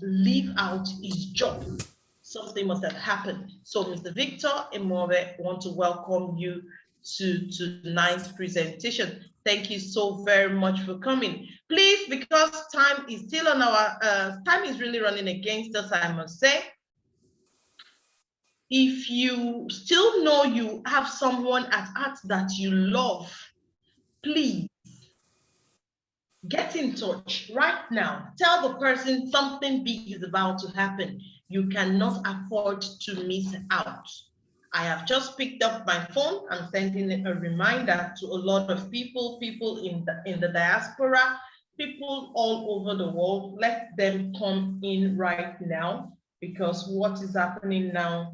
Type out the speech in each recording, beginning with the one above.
leave out his job. Something must have happened. So Mr. Victor Imove, want to welcome you to tonight's presentation. Thank you so very much for coming. Please, because time is still on our, time is really running against us, I must say. If you still know you have someone at heart that you love, please get in touch right now. Tell the person something big is about to happen. You cannot afford to miss out. I have just picked up my phone. I'm sending a reminder to a lot of people in the diaspora, people all over the world. Let them come in right now, because what is happening now,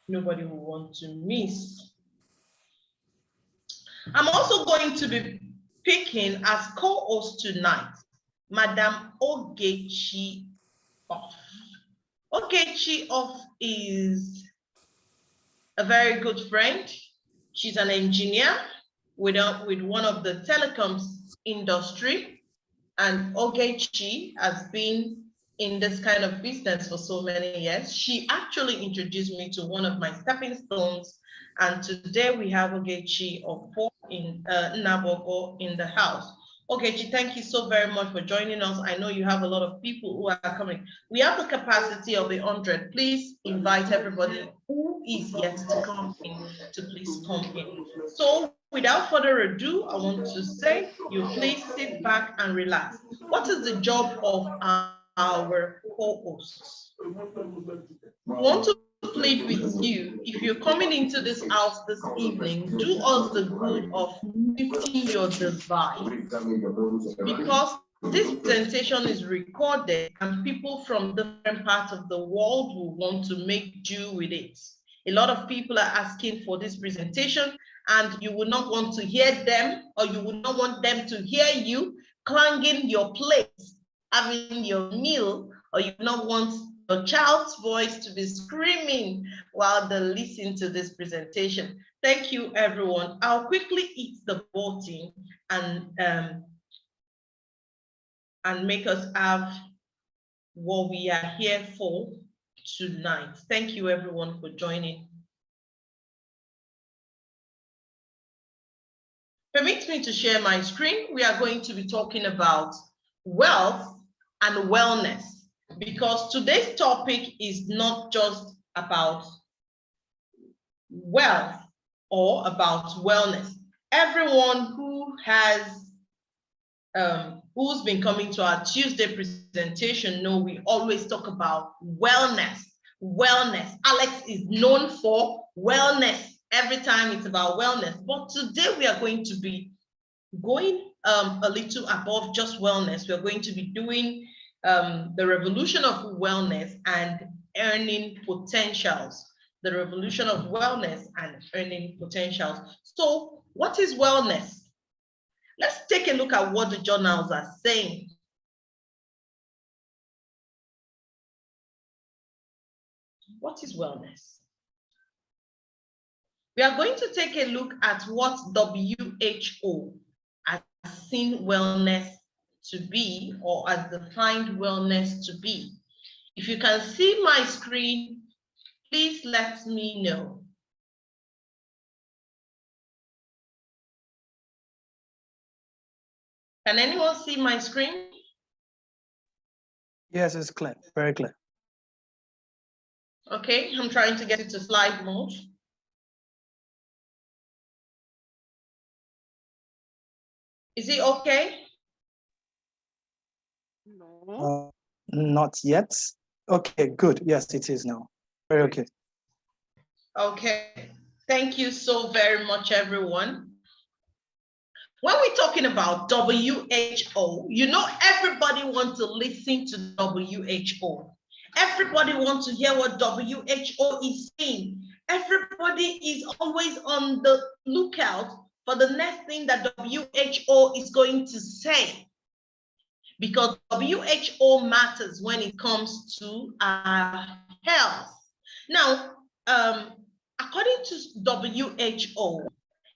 nobody will want to miss. I'm also going to be picking as co-host tonight, Madam Ogechi Off. Ogechi Off is a very good friend. She's an engineer with one of the telecoms industry, and Ogechi has been in this kind of business for so many years. She actually introduced me to one of my stepping stones, and today we have Ogechi Ofo in Nabogo in the house. Ogechi, thank you so very much for joining us. I know you have a lot of people who are coming. We have the capacity of 100. Please invite everybody who is yet to come in to please come in. So without further ado, I want to say you please sit back and relax. What is the job of our co-hosts? We want to plead with you. If you're coming into this house this evening, do us the good of muting your device, because this presentation is recorded and people from different parts of the world will want to make do with it. A lot of people are asking for this presentation, and you will not want to hear them, or you will not want them to hear you clanging your plate, having your meal, or you not want your child's voice to be screaming while they listen to this presentation. Thank you, everyone. I'll quickly hit the voting and make us have what we are here for tonight. Thank you, everyone, for joining. Permit me to share my screen. We are going to be talking about wealth and wellness, because today's topic is not just about wealth or about wellness. Everyone who has who's been coming to our Tuesday presentation know we always talk about wellness. Alex is known for wellness. Every time it's about wellness. But today we are going to be going a little above just wellness. We're going to be doing the revolution of wellness and earning potentials. The revolution of wellness and earning potentials. So what is wellness? Let's take a look at what the journals are saying. What is wellness? We are going to take a look at what WHO has seen wellness to be, or has defined wellness to be. If you can see my screen, please let me know. Can anyone see my screen? Yes, it's clear, very clear. Okay, I'm trying to get it to slide mode. Is it okay? No. Not yet. Okay, good. Yes, it is now. Very okay. Okay, thank you so very much, everyone. When we're talking about WHO, you know, everybody wants to listen to WHO. Everybody wants to hear what WHO is saying. Everybody is always on the lookout for the next thing that WHO is going to say, because WHO matters when it comes to our health. Now, according to WHO,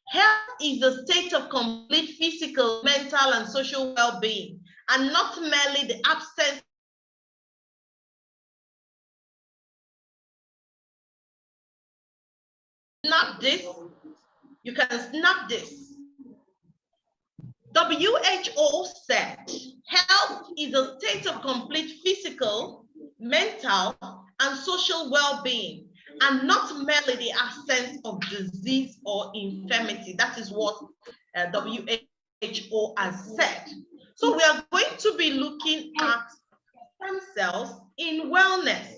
health is a state of complete physical, mental, and social well-being, and not merely the absence snap this. You can snap this. WHO said health is a state of complete physical, mental, and social well-being, and not merely the absence of disease or infirmity. That is what WHO has said. So we are going to be looking at stem cells in wellness.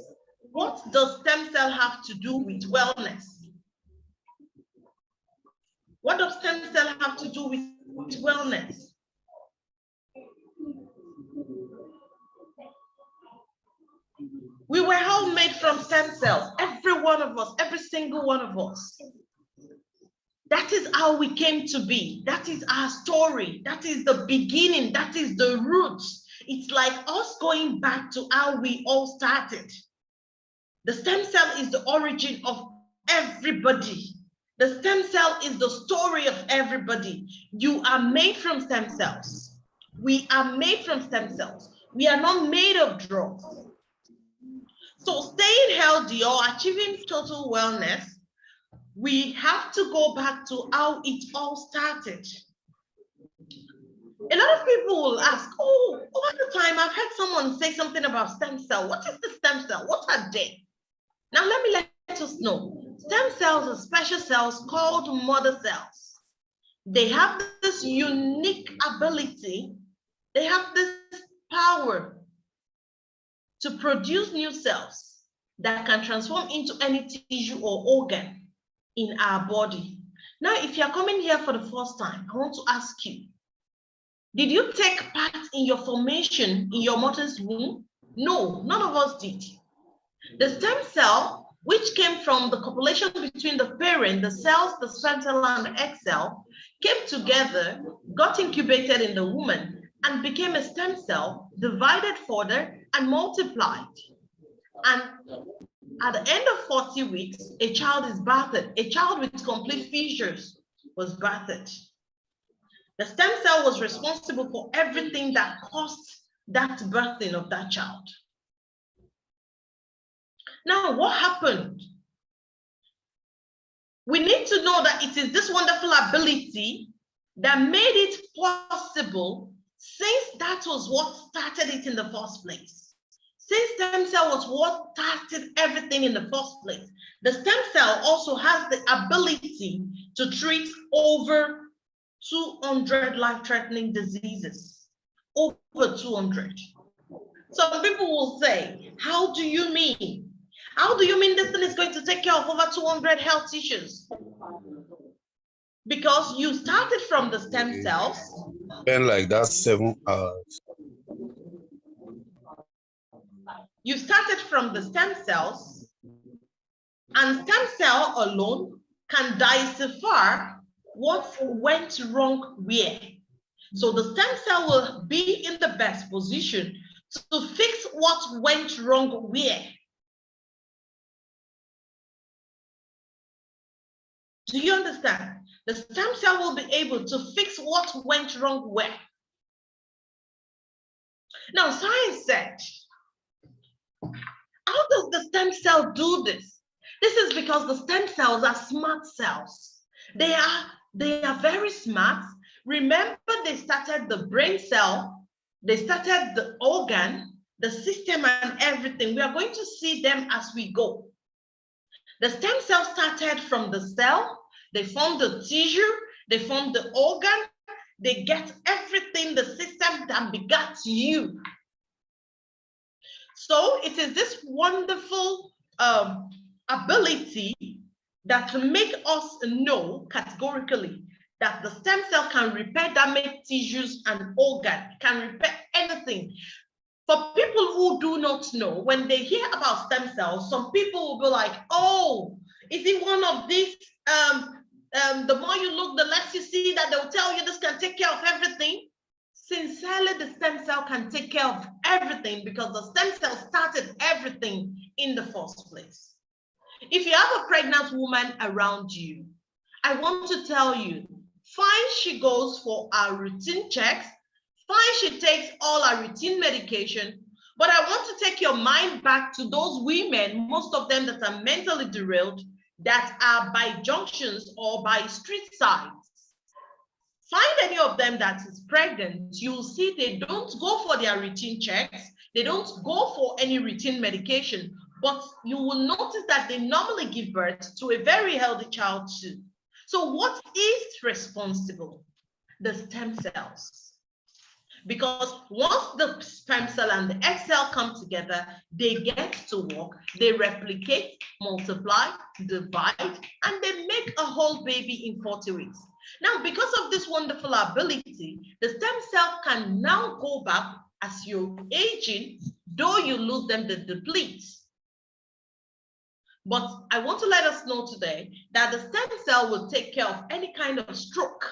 What does stem cell have to do with wellness? What does stem cell have to do with wellness? We were all made from stem cells, every one of us, every single one of us. That is how we came to be. That is our story. That is the beginning. That is the roots. It's like us going back to how we all started. The stem cell is the origin of everybody. The stem cell is the story of everybody. You are made from stem cells. We are made from stem cells. We are not made of drugs. So staying healthy or achieving total wellness, we have to go back to how it all started. A lot of people will ask, oh, over the time, I've heard someone say something about stem cell. What is the stem cell? What are they? Now, let me let us know. Stem cells are special cells called mother cells. They have this unique ability. They have this power to produce new cells that can transform into any tissue or organ in our body. Now, if you're coming here for the first time, I want to ask you, did you take part in your formation in your mother's womb? No, none of us did. The stem cell, which came from the copulation between the parent, the cells, the sperm cell and the egg cell, came together, got incubated in the woman, and became a stem cell, divided further, and multiplied. And at the end of 40 weeks, a child is birthed. A child with complete features was birthed. The stem cell was responsible for everything that caused that birthing of that child. Now, what happened? We need to know that it is this wonderful ability that made it possible, since that was what started it in the first place. Since stem cell was what started everything in the first place, the stem cell also has the ability to treat over 200 life-threatening diseases. Over 200. Some people will say, how do you mean? How do you mean this thing is going to take care of over 200 health issues? Because you started from the stem cells. And like that 7 hours. You started from the stem cells, and stem cell alone can decipher what went wrong where. So the stem cell will be in the best position to fix what went wrong where. Do you understand? The stem cell will be able to fix what went wrong where. Now, science said, how does the stem cell do this? This is because the stem cells are smart cells. They are very smart. Remember, they started the brain cell, they started the organ, the system, and everything. We are going to see them as we go. The stem cell started from the cell, they formed the tissue, they formed the organ, they get everything, the system that begat you. So it is this wonderful ability that make us know categorically that the stem cell can repair damaged tissues and organ, can repair anything. For people who do not know, when they hear about stem cells, some people will be like, oh, is it one of these, the more you look, the less you see, that they'll tell you this can take care of everything? Sincerely, the stem cell can take care of everything because the stem cell started everything in the first place. If you have a pregnant woman around you, I want to tell you, fine, she goes for her routine checks, fine, she takes all her routine medication, but I want to take your mind back to those women, most of them that are mentally derailed, that are by junctions or by street sides. Find any of them that is pregnant, you'll see they don't go for their routine checks. They don't go for any routine medication, but you will notice that they normally give birth to a very healthy child too. So what is responsible? The stem cells. Because once the sperm cell and the egg cell come together, they get to work, they replicate, multiply, divide, and they make a whole baby in 40 weeks. Now, because of this wonderful ability, the stem cell can now go back as you're aging, though you lose them, they deplete. But I want to let us know today that the stem cell will take care of any kind of stroke.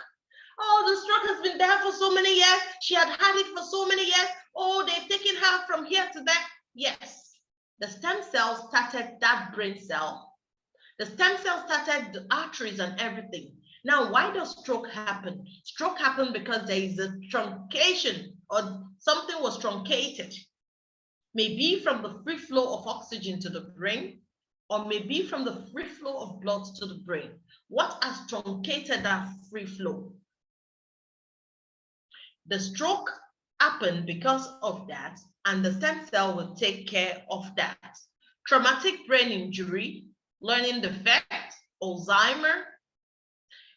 Oh, the stroke has been there for so many years. She had it for so many years. Oh, they've taken her from here to there. Yes, the stem cell started that brain cell. The stem cell started the arteries and everything. Now, why does stroke happen? Stroke happened because there is a truncation or something was truncated. Maybe from the free flow of oxygen to the brain, or maybe from the free flow of blood to the brain. What has truncated that free flow? The stroke happened because of that, and the stem cell will take care of that. Traumatic brain injury, learning defect, Alzheimer.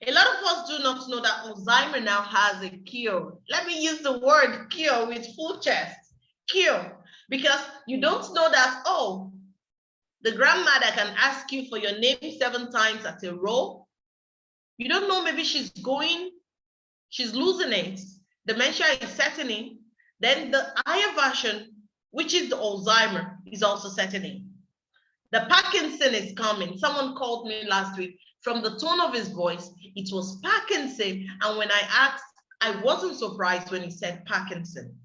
A lot of us do not know that Alzheimer now has a cure. Let me use the word cure with full chest. Cure, because you don't know that, oh, the grandmother can ask you for your name 7 times at a row. You don't know, maybe she's losing it. Dementia is setting in. Then the higher version, which is the Alzheimer, is also setting in. The Parkinson is coming. Someone called me last week. From the tone of his voice, it was Parkinson. And when I asked, I wasn't surprised when he said Parkinson.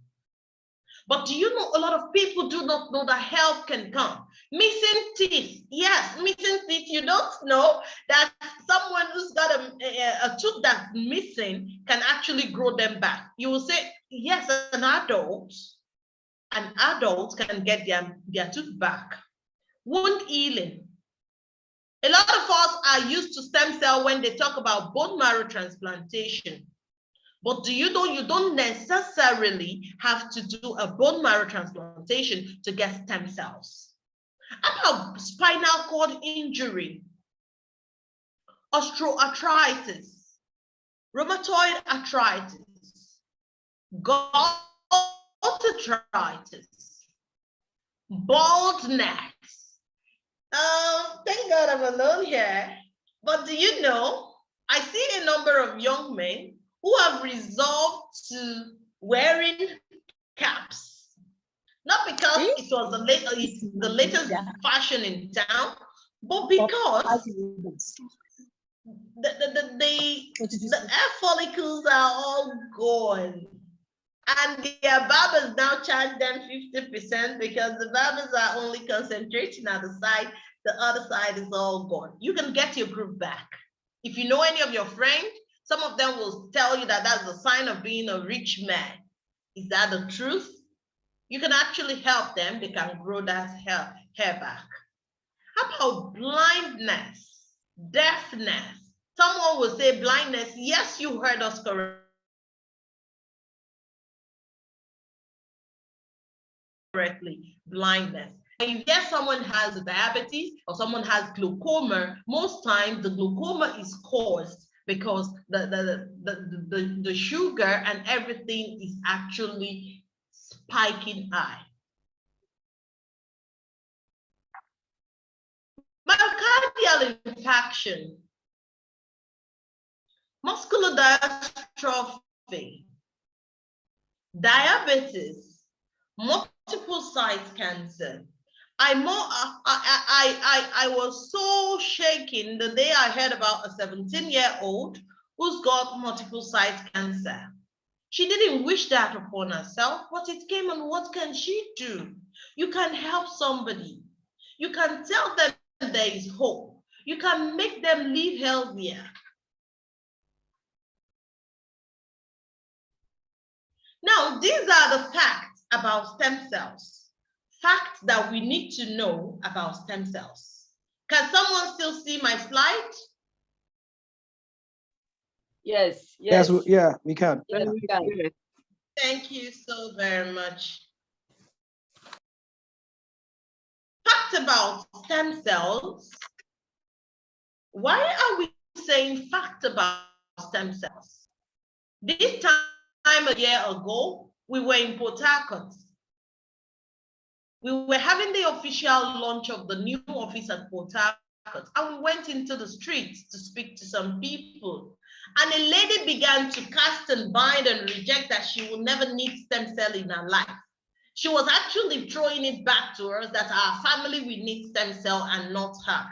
But do you know, a lot of people do not know that help can come. Missing teeth. Yes, missing teeth. You don't know that someone who's got a tooth that's missing can actually grow them back. You will say, yes, an adult can get their tooth back. Wound healing. A lot of us are used to stem cell when they talk about bone marrow transplantation. But do you know you don't necessarily have to do a bone marrow transplantation to get stem cells? How about spinal cord injury, osteoarthritis, rheumatoid arthritis, gout arthritis, baldness? Thank God I'm alone here. But do you know, I see a number of young men who have resolved to wearing caps. Not because it was the latest fashion in town, but because the hair follicles are all gone. And their barbers now charge them 50% because the barbers are only concentrating at the side. The other side is all gone. You can get your group back. If you know any of your friends, some of them will tell you that that's a sign of being a rich man. Is that the truth? You can actually help them. They can grow that hair back. How about blindness, deafness? Someone will say blindness. Yes, you heard us correctly, blindness. When you hear someone has diabetes or someone has glaucoma, most times the glaucoma is caused because the sugar and everything is actually spiking high. Myocardial infarction, muscular dystrophy, diabetes, multiple site cancer. I was so shaken the day I heard about a 17-year-old who's got multiple site cancer. She didn't wish that upon herself, but it came, and what can she do? You can help somebody. You can tell them there is hope. You can make them live healthier. Now, these are the facts about stem cells. Facts that we need to know about stem cells. Can someone still see my slide? Yes, Yes, yes. yeah, we can. Yes, we can. Thank you so very much. Fact about stem cells. Why are we saying fact about stem cells? This time a year ago, we were in Port Harcourt. We were having the official launch of the new office at Port Harcourt, and we went into the streets to speak to some people. And a lady began to cast and bind and reject that she will never need stem cell in her life. She was actually throwing it back to us that our family will need stem cell and not her.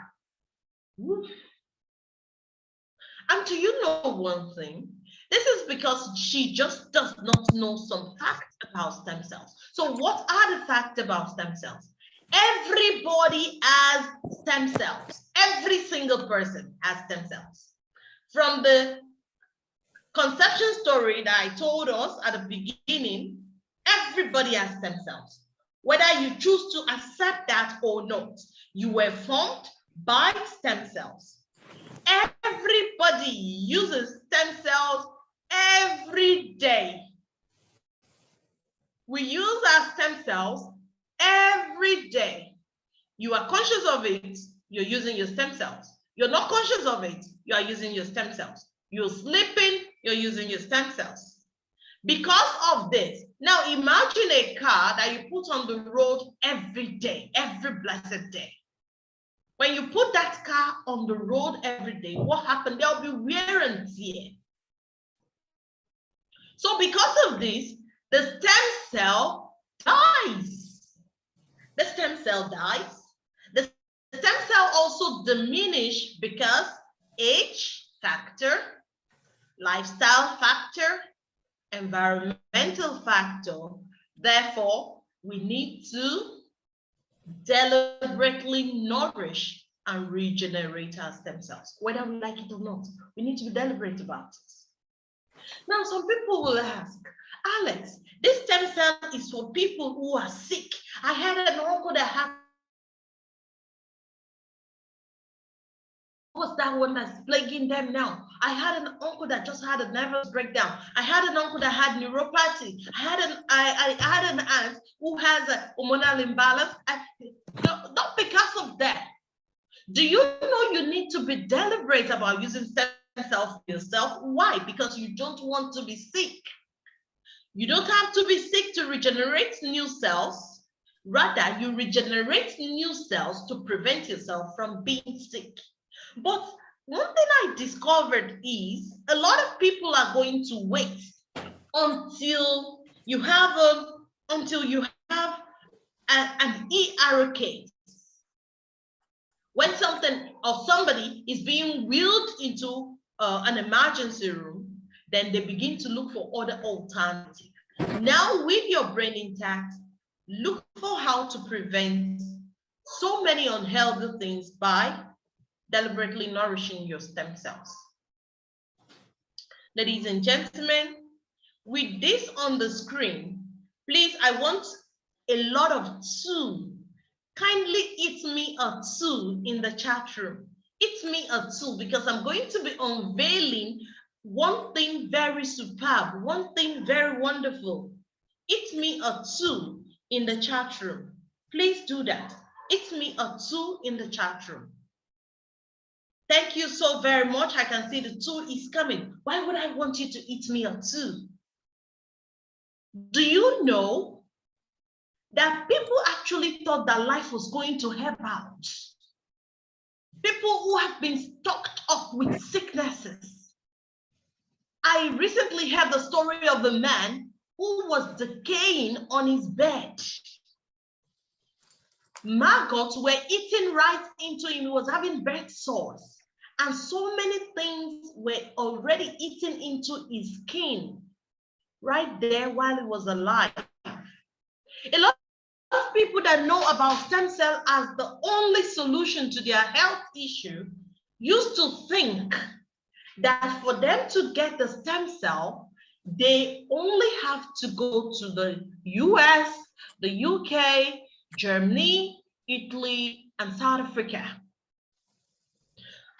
And do you know one thing? This is because she just does not know some facts about stem cells. So what are the facts about stem cells? Everybody has stem cells. Every single person has stem cells. From the conception story that I told us at the beginning, everybody has stem cells. Whether you choose to accept that or not, you were formed by stem cells. Everybody uses stem cells every day. We use our stem cells every day. You are conscious of it, you're using your stem cells. You're not conscious of it, you are using your stem cells. You're sleeping, you're using your stem cells. Because of this, now imagine a car that you put on the road every day, every blessed day. When you put that car on the road every day, what happens? There'll be wear and tear. So because of this, the stem cell dies. The stem cell dies. The stem cell also diminishes because age factor, lifestyle factor, environmental factor. Therefore, we need to deliberately nourish and regenerate our stem cells, whether we like it or not. We need to be deliberate about it. Now, some people will ask, Alex, this stem cell is for people who are sick. I had an uncle that had, what's that one that's plaguing them now? I had an uncle that just had a nervous breakdown. I had an uncle that had neuropathy. I had an aunt who has a hormonal imbalance. Not because of that. Do you know you need to be deliberate about using stem cells for yourself? Why? Because you don't want to be sick. You don't have to be sick to regenerate new cells. Rather, you regenerate new cells to prevent yourself from being sick. But one thing I discovered is a lot of people are going to wait until you have an ER case. When something or somebody is being wheeled into an emergency room, then they begin to look for other alternatives. Now, with your brain intact, look for how to prevent so many unhealthy things by deliberately nourishing your stem cells. Ladies and gentlemen, with this on the screen, please, I want a lot of two. Kindly eat me a two in the chat room. Eat me a two, because I'm going to be unveiling one thing very superb, one thing very wonderful. Eat me a two in the chat room. Please do that. Eat me a two in the chat room. Thank you so very much. I can see the two is coming. Why would I want you to eat me a two? Do you know that people actually thought that life was going to help out? People who have been stocked up with sicknesses. I recently heard the story of a man who was decaying on his bed. Maggots were eating right into him. He was having bed sores. And so many things were already eaten into his skin right there while he was alive. A lot of people that know about stem cell as the only solution to their health issue used to think that for them to get the stem cell, they only have to go to the US, the UK, Germany, Italy, and South Africa.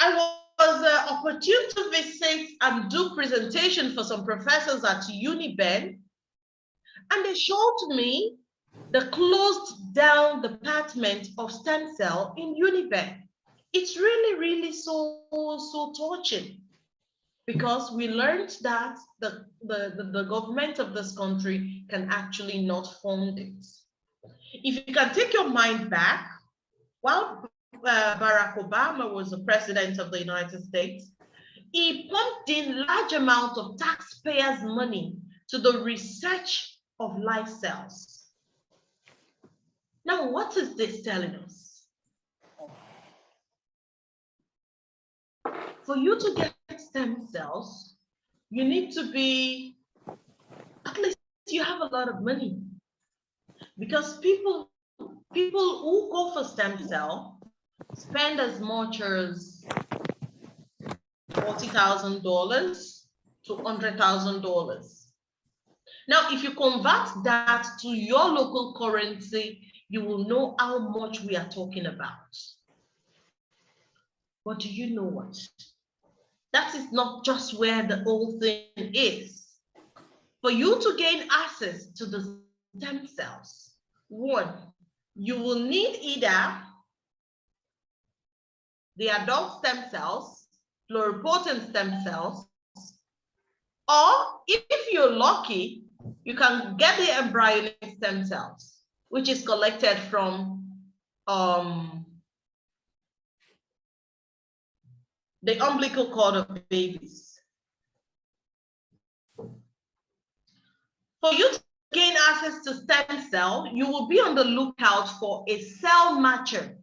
I was opportune to visit and do presentation for some professors at UniBen, and they showed me the closed down department of stem cell in UniBen. It's really, really so touching, because we learned that the government of this country can actually not fund it. If you can take your mind back, while Barack Obama was the president of the United States, he pumped in large amounts of taxpayers' money to the research of life cells. Now, what is this telling us? For you to get stem cells, you need to be, at least you have a lot of money. Because people who go for stem cell spend as much as $40,000 to $100,000. Now, if you convert that to your local currency, you will know how much we are talking about. But do you know what? That is not just where the whole thing is. For you to gain access to the stem cells, one, you will need either the adult stem cells, pluripotent stem cells, or if you're lucky, you can get the embryonic stem cells, which is collected from the umbilical cord of babies. For you to gain access to stem cell, you will be on the lookout for a cell matcher.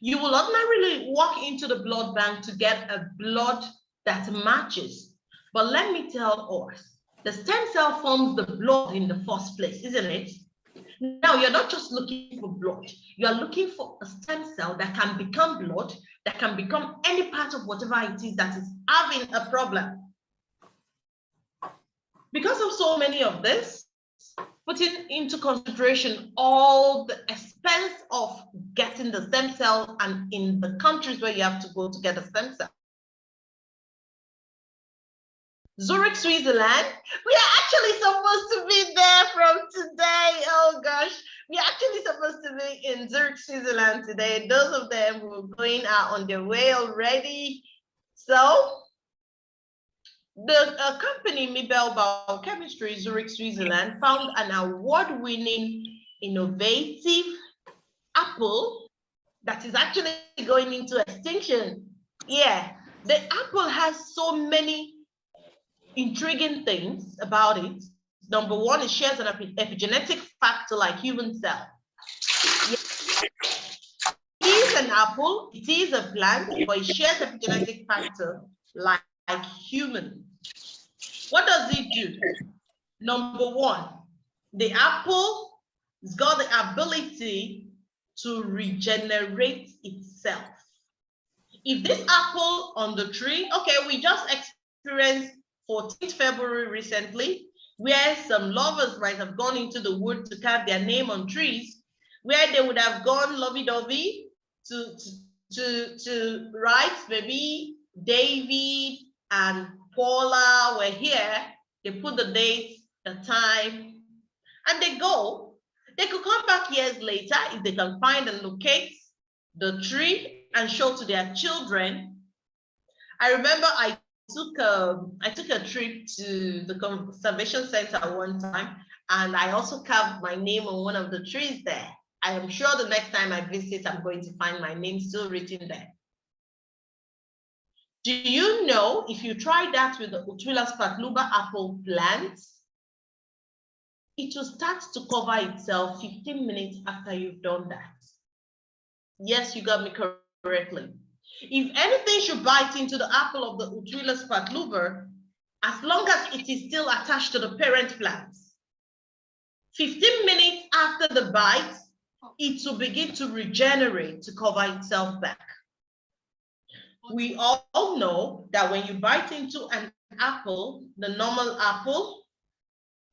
You will ordinarily walk into the blood bank to get a blood that matches. But let me tell us, the stem cell forms the blood in the first place, isn't it? Now, you're not just looking for blood. You're looking for a stem cell that can become blood, that can become any part of whatever it is that is having a problem. Because of so many of this, putting into consideration all the expense of getting the stem cell, and in the countries where you have to go to get a stem cell. Zurich, Switzerland, we are actually supposed to be there from today. Oh gosh, we are actually supposed to be in Zurich, Switzerland today. Those of them who are going are on their way already. So the company Mibel Biochemistry, Zurich, Switzerland, found an award-winning innovative apple that is actually going into extinction. Yeah, the apple has so many intriguing things about it. Number one, it shares an epigenetic factor like human cell. Yeah. It is an apple, it is a plant, but it shares epigenetic factor like human. What does it do? Number one, the apple has got the ability to regenerate itself. If this apple on the tree, okay, we just experienced 14th February recently, where some lovers might have gone into the wood to carve their name on trees, where they would have gone lovey-dovey to write, maybe David and Paula were here, they put the date, the time, and they go. They could come back years later if they can find and locate the tree and show to their children. I remember I took a trip to the conservation center one time, and I also carved my name on one of the trees there. I am sure the next time I visit, I'm going to find my name still written there. Do you know, if you try that with the Utrillas patluba apple plant, it will start to cover itself 15 minutes after you've done that. Yes, you got me correctly. If anything should bite into the apple of the Utrillas patluba, as long as it is still attached to the parent plant, 15 minutes after the bite, it will begin to regenerate to cover itself back. We all know that when you bite into an apple, the normal apple,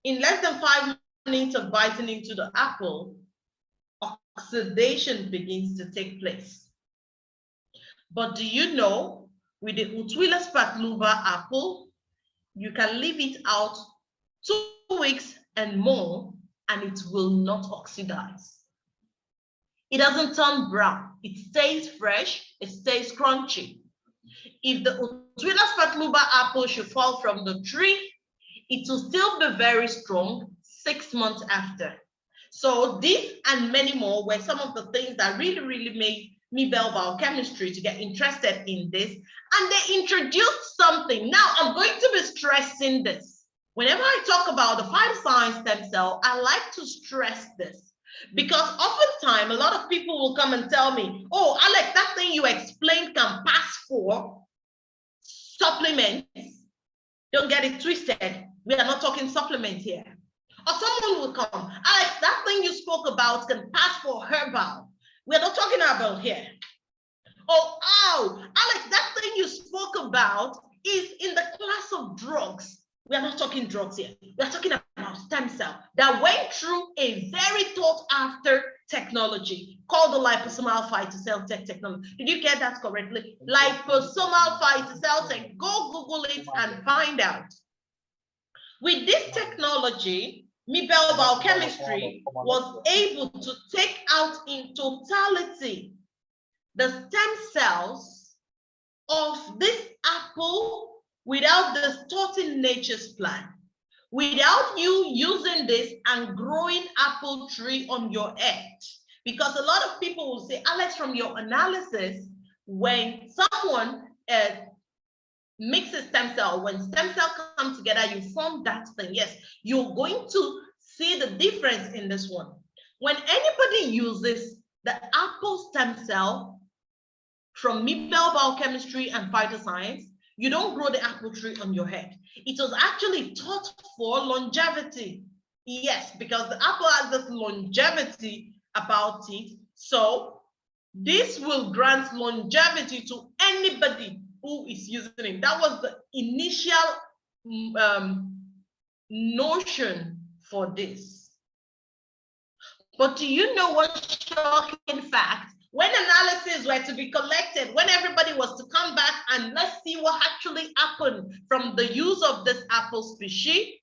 in less than 5 minutes of biting into the apple, oxidation begins to take place. But do you know with the Utuilus patluba apple, you can leave it out 2 weeks and more, and it will not oxidize. It doesn't turn brown. It stays fresh. It stays crunchy. If the Utuilus patluba apple should fall from the tree, it will still be very strong 6 months after. So this and many more were some of the things that really made me biochemistry to get interested in this. And they introduced something. Now I'm going to be stressing this. Whenever I talk about the Phytoscience stem cell, I like to stress this because oftentimes a lot of people will come and tell me, oh, Alex, that thing you explained can pass for supplements. Don't get it twisted. We are not talking supplements here. Or someone will come, Alex, that thing you spoke about can pass for herbal. We're not talking about here. Oh, Alex, that thing you spoke about is in the class of drugs. We are not talking drugs here. We are talking about stem cell that went through a very thought after technology called the liposomal phytocell technology. Did you get that correctly? Liposomal phytocell tech. Go Google it and find out. With this technology, Mibel Biochemistry was able to take out in totality the stem cells of this apple without distorting nature's plan, without you using this and growing apple tree on your head. Because a lot of people will say, Alex, from your analysis, when someone mixes stem cell, when stem cell come together, you form that thing. Yes, you're going to see the difference in this one. When anybody uses the apple stem cell from Mibel Biochemistry and Phytoscience, you don't grow the apple tree on your head. It was actually taught for longevity. Yes, because the apple has this longevity about it. So this will grant longevity to anybody who is using it. That was the initial notion for this. But do you know what shocking fact? When analyses were to be collected, when everybody was to come back and let's see what actually happened from the use of this apple species,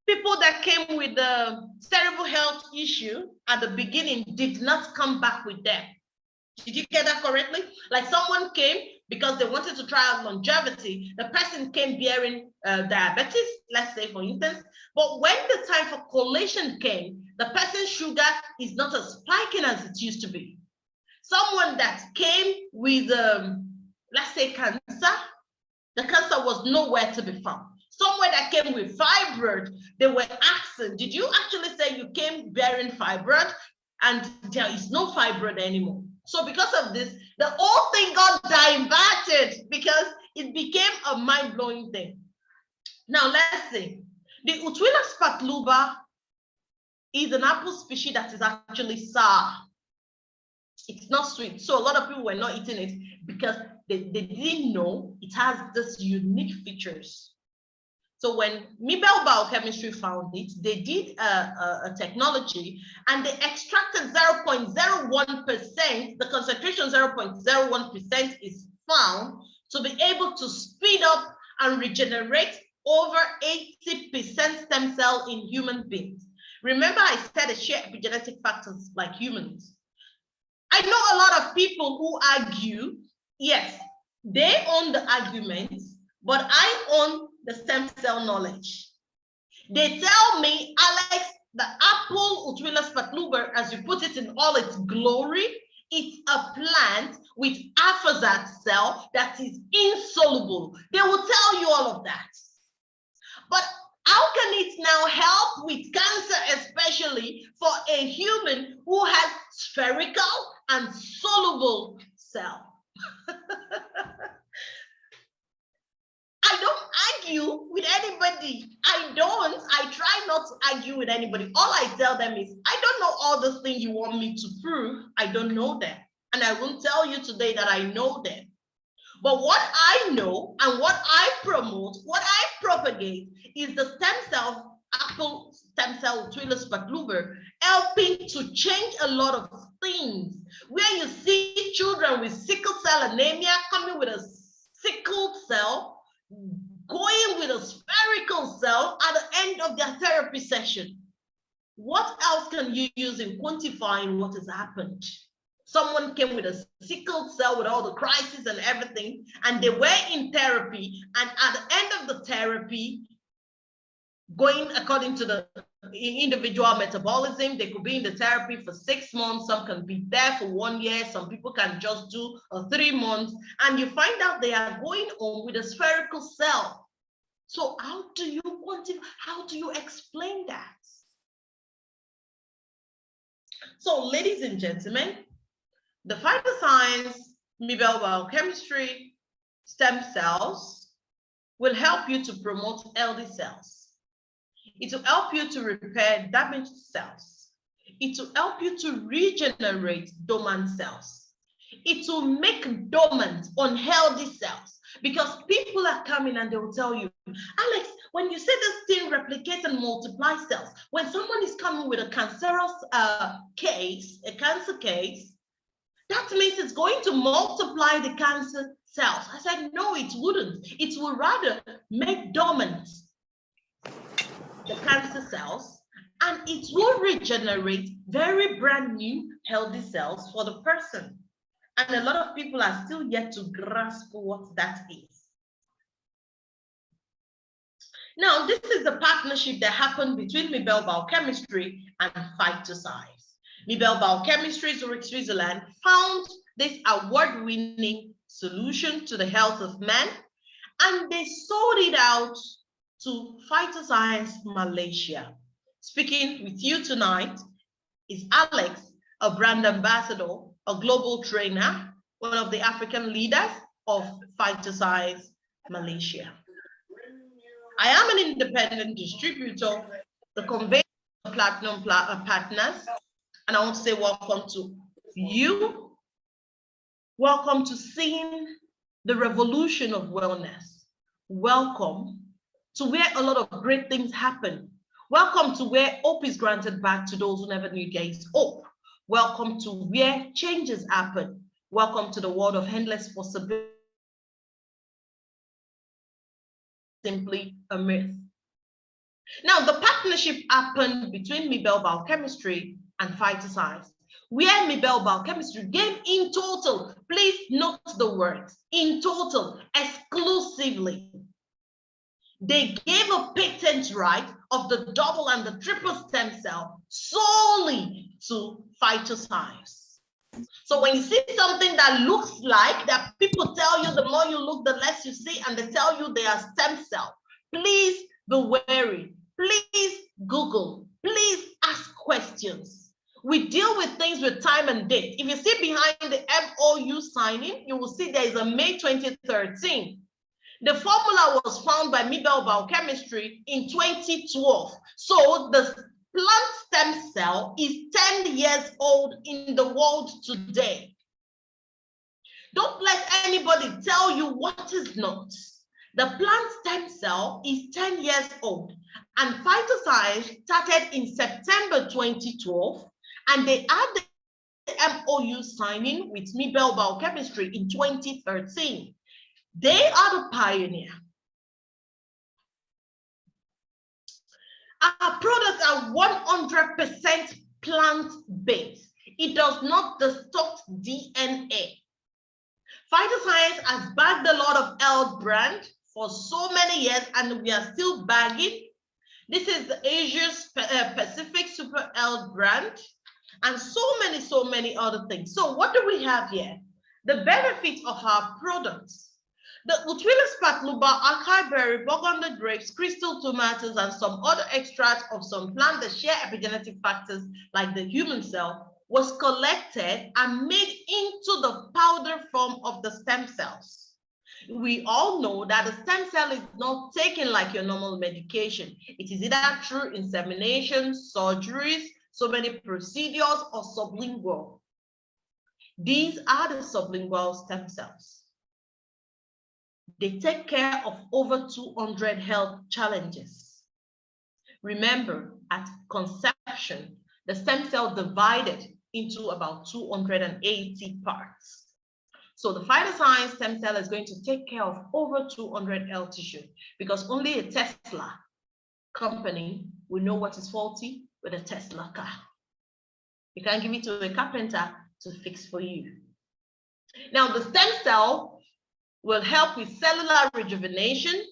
people that came with the cerebral health issue at the beginning did not come back with them. Did you get that correctly? Like someone came because they wanted to try out longevity. The person came bearing diabetes, let's say for instance, but when the time for collation came, the person's sugar is not as spiking as it used to be. Someone that came with, let's say cancer, the cancer was nowhere to be found. Someone that came with fibroid, they were asking, did you actually say you came bearing fibroid? And there is no fibroid anymore. So because of this, the whole thing got diverted because it became a mind-blowing thing. Now let's see. The Utuilus patluba is an apple species that is actually sour. It's not sweet. So a lot of people were not eating it because they didn't know it has this unique features. So when Mibel Biochemistry found it, they did a technology and they extracted 0.01%, the concentration 0.01% is found to be able to speed up and regenerate over 80% stem cell in human beings. Remember I said it share epigenetic factors like humans. I know a lot of people who argue, yes, they own the arguments, but I own the stem cell knowledge. They tell me, Alex, the apple Utuilus patluba, as you put it in all its glory, it's a plant with aphosate cell that is insoluble. They will tell you all of that. But how can it now help with cancer, especially for a human who has spherical and soluble cell? I don't argue with anybody. I try not to argue with anybody. All I tell them is, I don't know all the things you want me to prove. I don't know them. And I won't tell you today that I know them. But what I know and what I promote, what I propagate is the stem cell apple stem cell Twilis patluber, helping to change a lot of things. Where you see children with sickle cell anemia coming with a sickled cell, going with a spherical cell at the end of their therapy session. What else can you use in quantifying what has happened? Someone came with a sickled cell with all the crisis and everything, and they were in therapy, and at the end of the therapy, going according to the individual metabolism, they could be in the therapy for 6 months, some can be there for 1 year, some people can just do 3 months, and you find out they are going home with a spherical cell. So how do you quantify, how do you explain that? So ladies and gentlemen, the Phytoscience, Mibel biochemistry, stem cells will help you to promote healthy cells. It will help you to repair damaged cells. It will help you to regenerate dormant cells. It will make dormant unhealthy cells, because people are coming and they will tell you, Alex, when you say this thing replicates and multiplies cells, when someone is coming with a cancerous case, a cancer case, that means it's going to multiply the cancer cells. I said, no, it wouldn't. It will rather make dormant the cancer cells, and it will regenerate very brand new healthy cells for the person. And a lot of people are still yet to grasp what that is. Now, this is a partnership that happened between Mibel Biochemistry and Phytoscience. Mibel Biochemistry, Zurich, Switzerland, found this award-winning solution to the health of man, and they sold it out to Phytoscience Malaysia. Speaking with you tonight is Alex, a brand ambassador, a global trainer, one of the African leaders of Phytoscience Malaysia. I am an independent distributor, the conveyor of platinum partners, and I want to say welcome to you. Welcome to seeing the revolution of wellness. Welcome to where a lot of great things happen. Welcome to where hope is granted back to those who never knew there is hope. Welcome to where changes happen. Welcome to the world of endless possibilities. Simply a myth. Now, the partnership happened between Mibel Biochemistry and Phytoscience, where Mibel Biochemistry gave in total, please note the words, in total, exclusively, they gave a patent right of the double and the triple stem cell solely to Phytoscience. So when you see something that looks like, that people tell you, the more you look, the less you see, and they tell you they are stem cell, please be wary. Please Google. Please ask questions. We deal with things with time and date. If you see behind the MOU signing, you will see there is a May 2013. The formula was found by Mibel Biochemistry in 2012. So the plant stem cell is 10 years old in the world today. Don't let anybody tell you what is not. The plant stem cell is 10 years old, and Phytoscience started in September 2012, and they had the MOU signing with Mibel Biochemistry in 2013. They are the pioneer. Our products are 100% plant-based. It does not distort DNA. Phytoscience has bagged a lot of health brand for so many years, and we are still bagging. This is the Asia Pacific Super Health brand, and so many other things. So what do we have here? The benefits of our products. The Utrilus patluba, acai berry, burgundy grapes, crystal tomatoes, and some other extracts of some plants that share epigenetic factors like the human cell was collected and made into the powder form of the stem cells. We all know that the stem cell is not taken like your normal medication. It is either through insemination, surgeries, so many procedures, or sublingual. These are the sublingual stem cells. They take care of over 200 health challenges. Remember, at conception, the stem cell divided into about 280 parts. So the Phytoscience stem cell is going to take care of over 200 L tissue, because only a Tesla company will know what is faulty with a Tesla car. You can't give it to a carpenter to fix for you. Now, the stem cell will help with cellular rejuvenation.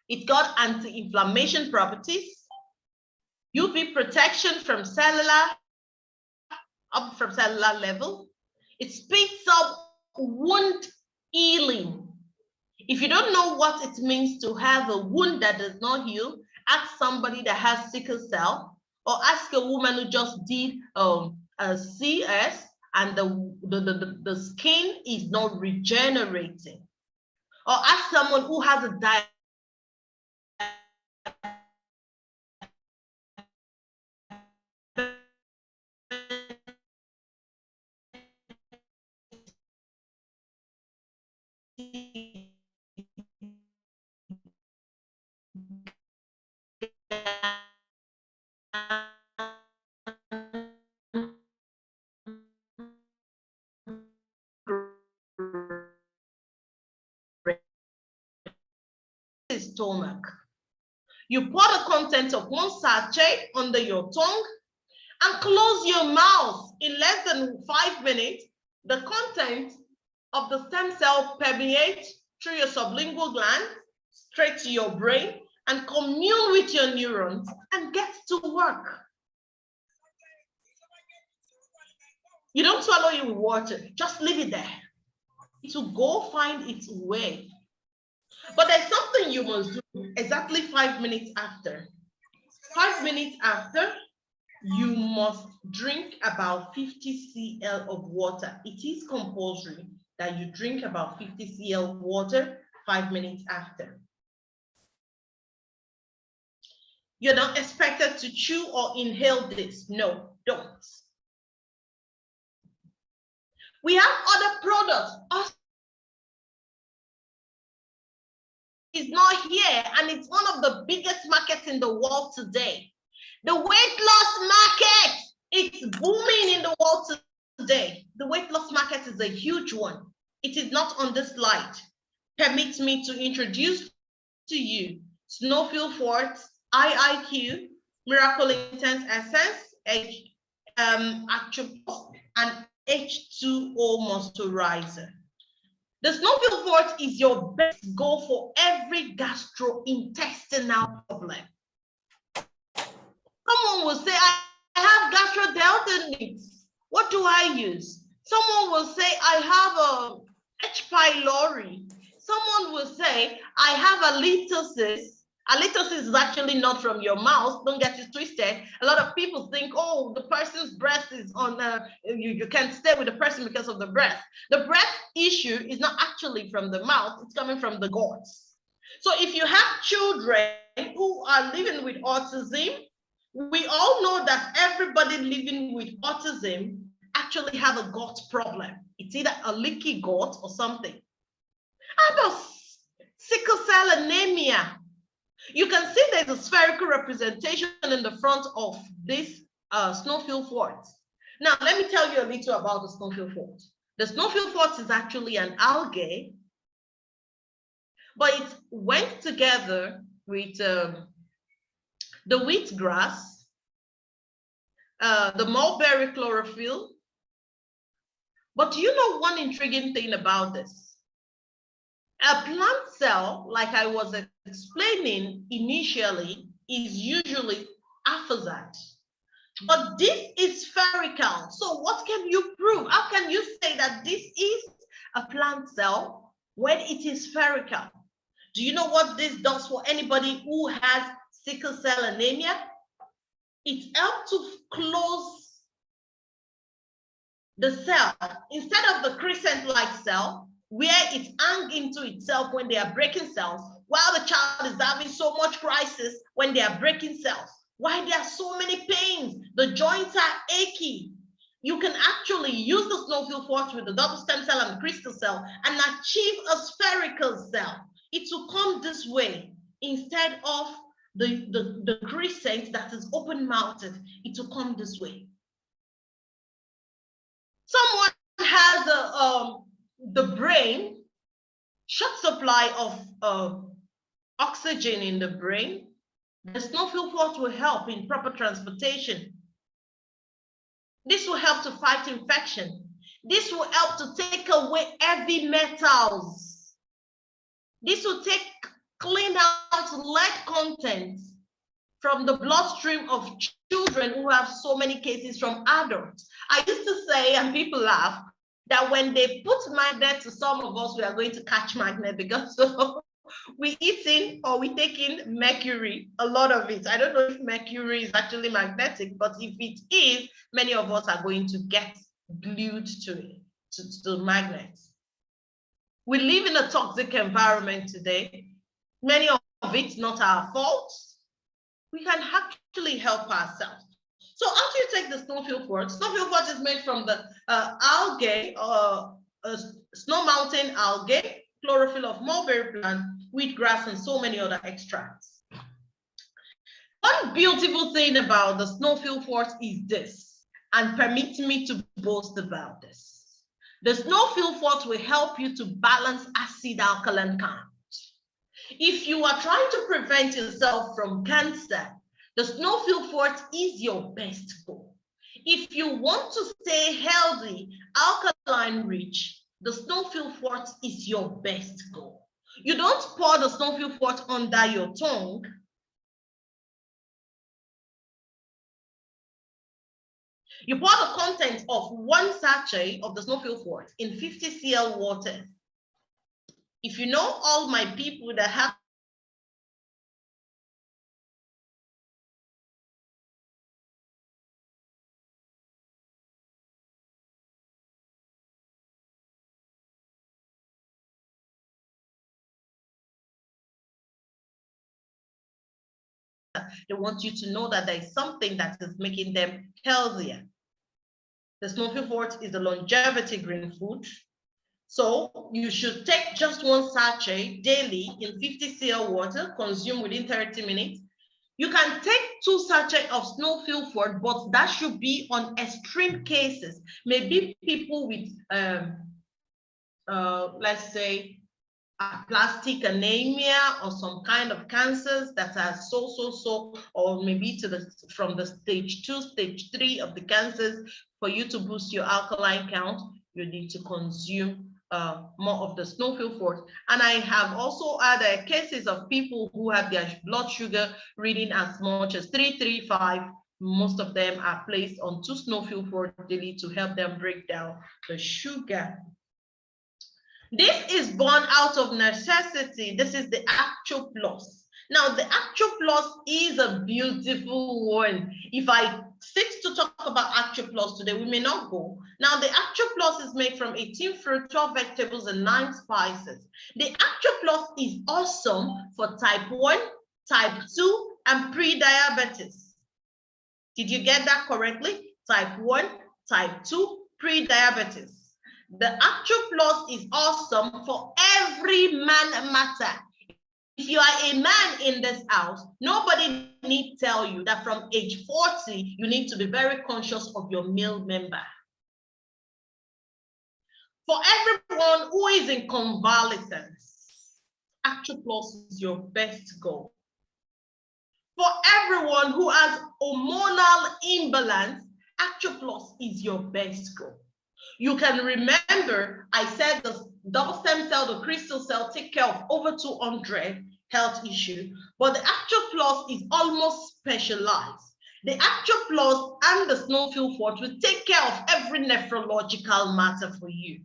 It's got anti-inflammation properties, UV protection from cellular level. It speeds up wound healing. If you don't know what it means to have a wound that does not heal, ask somebody that has sickle cell, or ask a woman who just did a CS and the skin is not regenerating. Or ask someone who has a stomach. You pour the contents of 1 sachet under your tongue and close your mouth. In less than 5 minutes, the content of the stem cell permeates through your sublingual gland straight to your brain and commune with your neurons and gets to work. You don't swallow it with water, just leave it there. It will go find its way. But there's something you must do exactly 5 minutes after. 5 minutes after, you must drink about 50 cl of water. It is compulsory that you drink about 50 cl of water 5 minutes after. You're not expected to chew or inhale this. No, don't. We have other products. Is not here, and it's one of the biggest markets in the world today. The weight loss market, it's booming in the world today. The weight loss market is a huge one. It is not on this slide. Permit me to introduce to you Snowfield Fort's IIQ, Miracle Intense Essence, Atropos, and H2O Moisturizer. The Snowfield Fort is your best go for every gastrointestinal problem. Someone will say, I have gastrodeltoids. What do I use? Someone will say, I have a H. pylori. Someone will say, I have halitosis. Halitosis is actually not from your mouth. Don't get it twisted. A lot of people think, oh, the person's breast is on, you can't stay with the person because of the breast. The breast issue is not actually from the mouth. It's coming from the guts. So if you have children who are living with autism, we all know that everybody living with autism actually have a gut problem. It's either a leaky gut or something. How about sickle cell anemia? You can see there's a spherical representation in the front of this Snowfield Fort. Now, let me tell you a little about the Snowfield Fort. The Snowfield Fort is actually an algae, but it went together with the wheatgrass, the mulberry chlorophyll. But do you know one intriguing thing about this? A plant cell, like I was explaining initially, is usually apposite. But this is spherical. So what can you prove? How can you say that this is a plant cell when it is spherical? Do you know what this does for anybody who has sickle cell anemia? It helps to close the cell. Instead of the crescent-like cell, where it hangs into itself when they are breaking cells, while the child is having so much crisis when they are breaking cells, why there are so many pains, the joints are achy. You can actually use the Snowfield Fort with the double stem cell and the crystal cell and achieve a spherical cell. It will come this way instead of the crescent that is open-mouthed, it will come this way. Someone has the brain, short supply of oxygen in the brain. The snowfield force will help in proper transportation. This will help to fight infection. This will help to take away heavy metals. This will clean out lead content from the bloodstream of children who have so many cases from adults. I used to say, and people laugh, that when they put magnet to some of us, we are going to catch magnet because we eating or we taking mercury, a lot of it. I don't know if mercury is actually magnetic, but if it is, many of us are going to get glued to it, to the magnets. We live in a toxic environment today. Many of it's not our fault. We can actually help ourselves. So how do you take the snowfield forage? Snowfield forage is made from the algae, snow mountain algae, chlorophyll of mulberry plant, wheatgrass, and so many other extracts. One beautiful thing about the snowfield forage is this, and permit me to boast about this. The snowfield forage will help you to balance acid-alkaline count. If you are trying to prevent yourself from cancer, the snowfield forage is your best goal. If you want to stay healthy, alkaline rich, the snowfield forage is your best goal. You don't pour the snowfield forage under your tongue. You pour the content of 1 sachet of the snowfield forage in 50 cl water. If you know all my people that have they want you to know that there is something that is making them healthier. The snowfield forage is a longevity green food. So you should take just 1 sachet daily in 50 cl water, consume within 30 minutes. You can take 2 sachets of snowfield forage, but that should be on extreme cases. Maybe people with, let's say, aplastic anemia or some kind of cancers that are or maybe from the stage 2, stage 3 of the cancers. For you to boost your alkaline count, you need to consume more of the snowfield forage. And I have also had cases of people who have their blood sugar reading as much as 335. Most of them are placed on 2 snowfield forage daily to help them break down the sugar. This is born out of necessity. This is the actual plus. Now, the actual plus is a beautiful one. If I sit to talk about actual plus today, we may not go. Now, the actual plus is made from 18 fruit, 12 vegetables, and 9 spices. The actual plus is awesome for type 1, type 2, and pre-diabetes. Did you get that correctly? Type 1, type 2, pre-diabetes. The actual plus is awesome for every man matter. If you are a man in this house, nobody need to tell you that from age 40, you need to be very conscious of your male member. For everyone who is in convalescence, actual plus is your best goal. For everyone who has hormonal imbalance, actual plus is your best goal. You can remember I said the double stem cell, the crystal cell take care of over 200 health issues, but the actual plus is almost specialized. The actual plus and the snowfield forage will take care of every nephrological matter for you.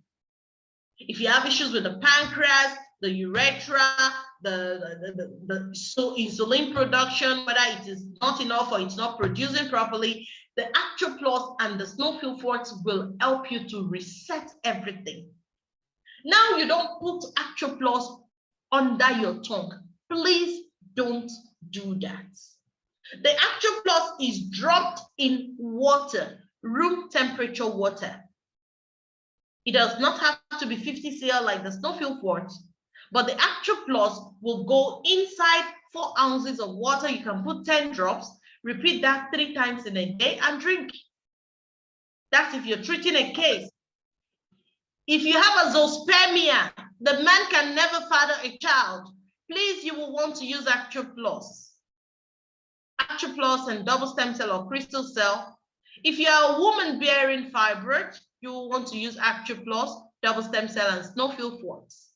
If you have issues with the pancreas, the urethra, the insulin production, whether it is not enough or it's not producing properly, the actual plus and the snowfield forage will help you to reset everything. Now you don't put actual plus under your tongue. Please don't do that. The actual plus is dropped in water, room temperature water. It does not have to be 50 cl like the snowfield forage, but the actual plus will go inside 4 ounces of water. You can put 10 drops. Repeat that 3 times in a day and drink. That's if you're treating a case. If you have a zoospermia, the man can never father a child, please, you will want to use Actroplos. Actroplos and double stem cell or crystal cell. If you are a woman bearing fibroid, you will want to use Actroplos, double stem cell, and snowfield quartz.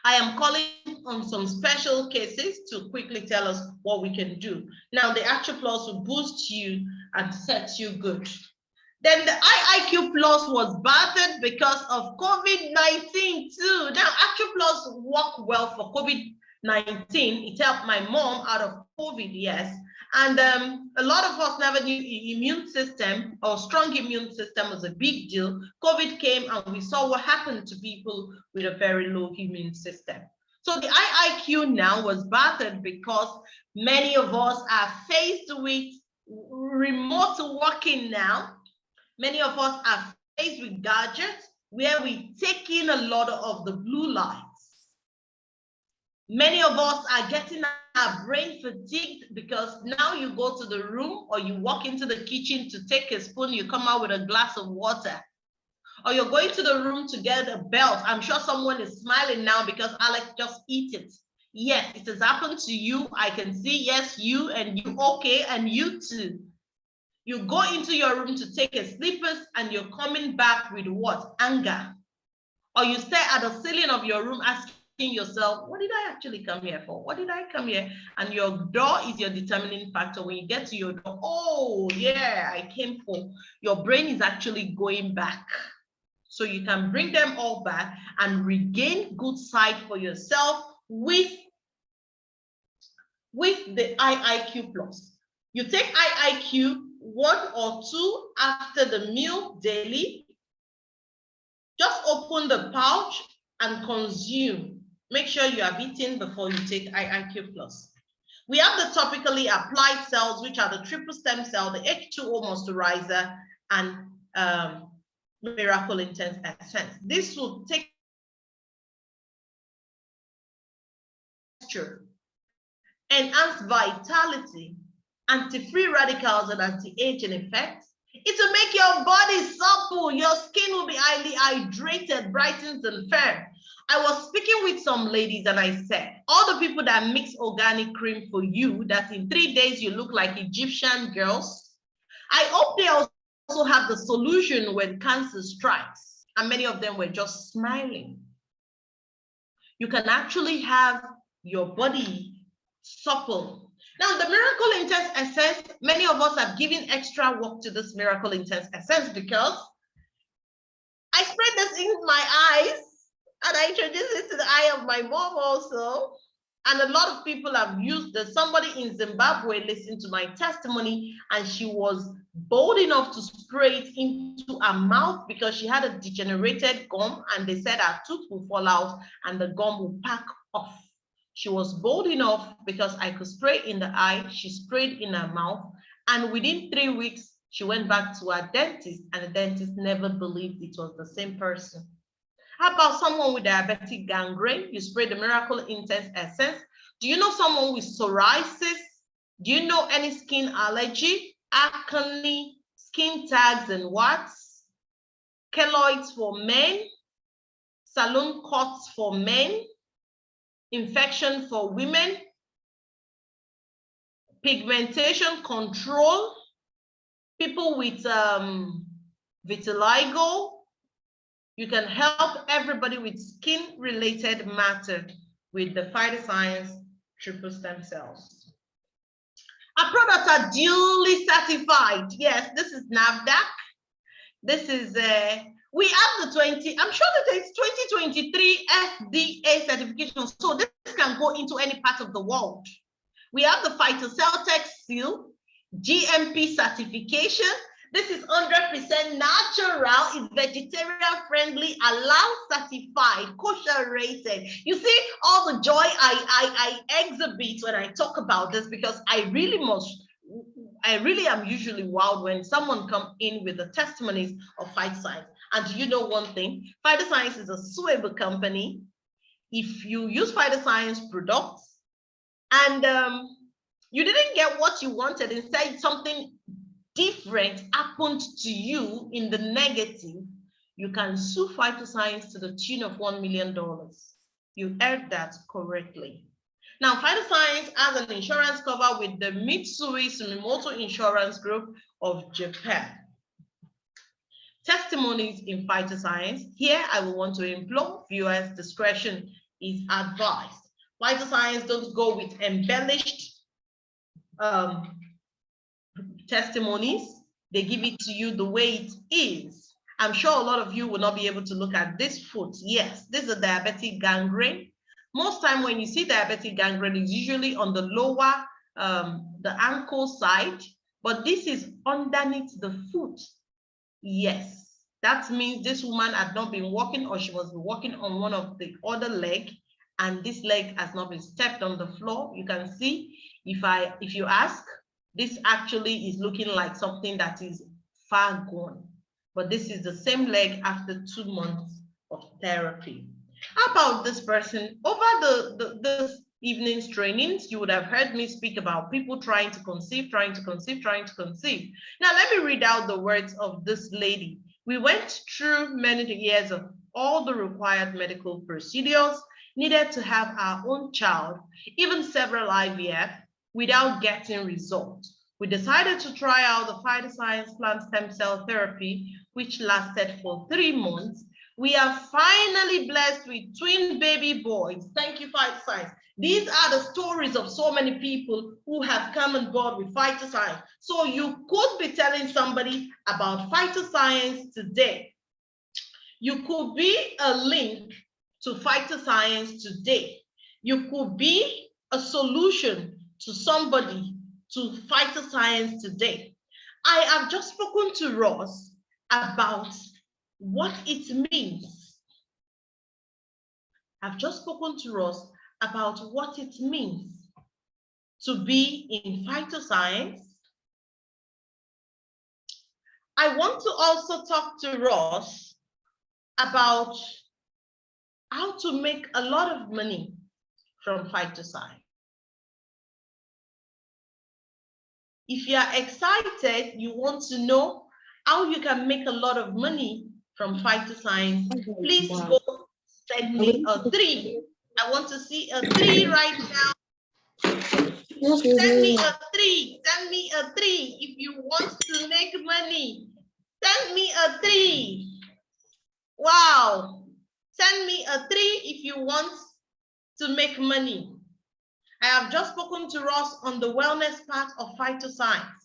I am calling on some special cases to quickly tell us what we can do. Now, the Actroplos will boost you and set you good. Then the IIQ Plus was battered because of COVID-19 too. Now, Actroplos work well for COVID-19. It helped my mom out of COVID, yes. And a lot of us never knew immune system or strong immune system was a big deal. COVID came and we saw what happened to people with a very low immune system. So the IIQ now was battered because many of us are faced with remote working now. Many of us are faced with gadgets where we take in a lot of the blue lights. Many of us are getting our brain fatigued because now you go to the room or you walk into the kitchen to take a spoon, you come out with a glass of water. Or you're going to the room to get a belt. I'm sure someone is smiling now because Alex just eat it. Yes, it has happened to you. I can see, yes, you and you, okay, and you too. You go into your room to take a slippers and you're coming back with what? Anger. Or you stare at the ceiling of your room asking yourself, what did I actually come here for? What did I come here? And your door is your determining factor. When you get to your door, oh yeah, I came for. Your brain is actually going back. So you can bring them all back and regain good sight for yourself with the IIQ Plus. You take IIQ 1 or 2 after the meal daily. Just open the pouch and consume. Make sure you have eaten before you take IIQ Plus. We have the topically applied cells, which are the triple stem cell, the H2O moisturizer, and Miracle Intense Essence. This will take texture, enhance vitality, anti-free radicals, and anti-aging effects. It will make your body supple. Your skin will be highly hydrated, brightens, and firm. I was speaking with some ladies and I said, all the people that mix organic cream for you, that in 3 days you look like Egyptian girls, I hope they also have the solution when cancer strikes. And many of them were just smiling. You can actually have your body supple. Now, the Miracle Intense Essence, many of us have given extra work to this Miracle Intense Essence because I spread this in my eyes and I introduced it to the eye of my mom also. And a lot of people have used this. Somebody in Zimbabwe listened to my testimony and she was bold enough to spray it into her mouth because she had a degenerated gum and they said her tooth will fall out and the gum will pack off. She was bold enough because I could spray in the eye, she sprayed in her mouth, and within 3 weeks, she went back to her dentist and the dentist never believed it was the same person. How about someone with diabetic gangrene? You spray the Miracle Intense Essence. Do you know someone with psoriasis? Do you know any skin allergy, acne, skin tags and warts, keloids for men, saloon cuts for men, infection for women, pigmentation control, people with vitiligo? You can help everybody with skin-related matter with the Phytoscience triple stem cells. Our products are duly certified. Yes, this is NAFDAC. This is, we have the 20, I'm sure that it's 2023 FDA certification. So this can go into any part of the world. We have the Phytoscience seal, GMP certification. This is 100% natural, it's vegetarian friendly, halal certified, kosher rated. You see all the joy I exhibit when I talk about this because I really am usually wild when someone comes in with the testimonies of Phytoscience. And do you know one thing? Phytoscience is a suable company. If you use Phytoscience products, and you didn't get what you wanted, instead something different happened to you in the negative, you can sue Phytoscience to the tune of $1 million. You heard that correctly. Now, Phytoscience has an insurance cover with the Mitsui Sumitomo Insurance Group of Japan. Testimonies in Phytoscience. Here, I will want to implore viewers' discretion is advised. Phytoscience don't go with embellished testimonies. They give it to you the way it is. I'm sure a lot of you will not be able to look at this foot. Yes, this is a diabetic gangrene. Most time when you see diabetic gangrene, it's usually on the lower, the ankle side, but this is underneath the foot. Yes, that means this woman had not been walking, or she was walking on one of the other leg, and this leg has not been stepped on the floor. You can see, if you ask, this actually is looking like something that is far gone, but this is the same leg after 2 months of therapy. How about this person? Over this evening's trainings, you would have heard me speak about people trying to conceive, trying to conceive, trying to conceive. Now, let me read out the words of this lady. We went through many years of all the required medical procedures needed to have our own child, even several IVF, without getting results. We decided to try out the Phytoscience plant stem cell therapy, which lasted for 3 months. We are finally blessed with twin baby boys. Thank you, Phytoscience. These are the stories of so many people who have come on board with Phytoscience. So you could be telling somebody about Phytoscience today. You could be a link to Phytoscience today. You could be a solution to somebody to Phytoscience today. I have just spoken to Ross about what it means. I've just spoken to Ross about what it means to be in Phytoscience. I want to also talk to Ross about how to make a lot of money from Phytoscience. If you are excited, you want to know how you can make a lot of money from Phytoscience, please go send me a 3. I want to see a 3 right now. Send me a 3. Send me a 3 if you want to make money. Send me a 3. Wow. Send me a 3 if you want to make money. I have just spoken to Ross on the wellness part of Phytoscience.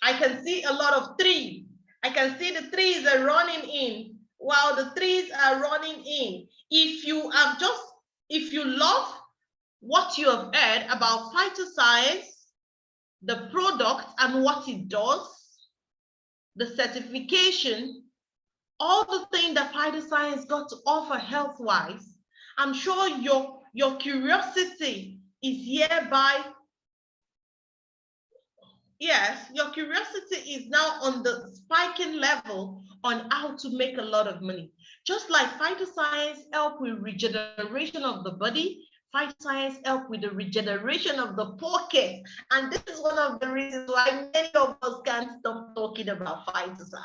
I can see a lot of 3. I can see the 3s are running in. Wow, the 3s are running in. If you love what you have heard about Phytoscience, the product and what it does, the certification, all the things that Phytoscience got to offer health-wise, I'm sure your curiosity is hereby. Yes, your curiosity is now on the spiking level on how to make a lot of money. Just like Phytoscience help with regeneration of the body, Phytoscience help with the regeneration of the pocket. And this is one of the reasons why many of us can't stop talking about Phytoscience.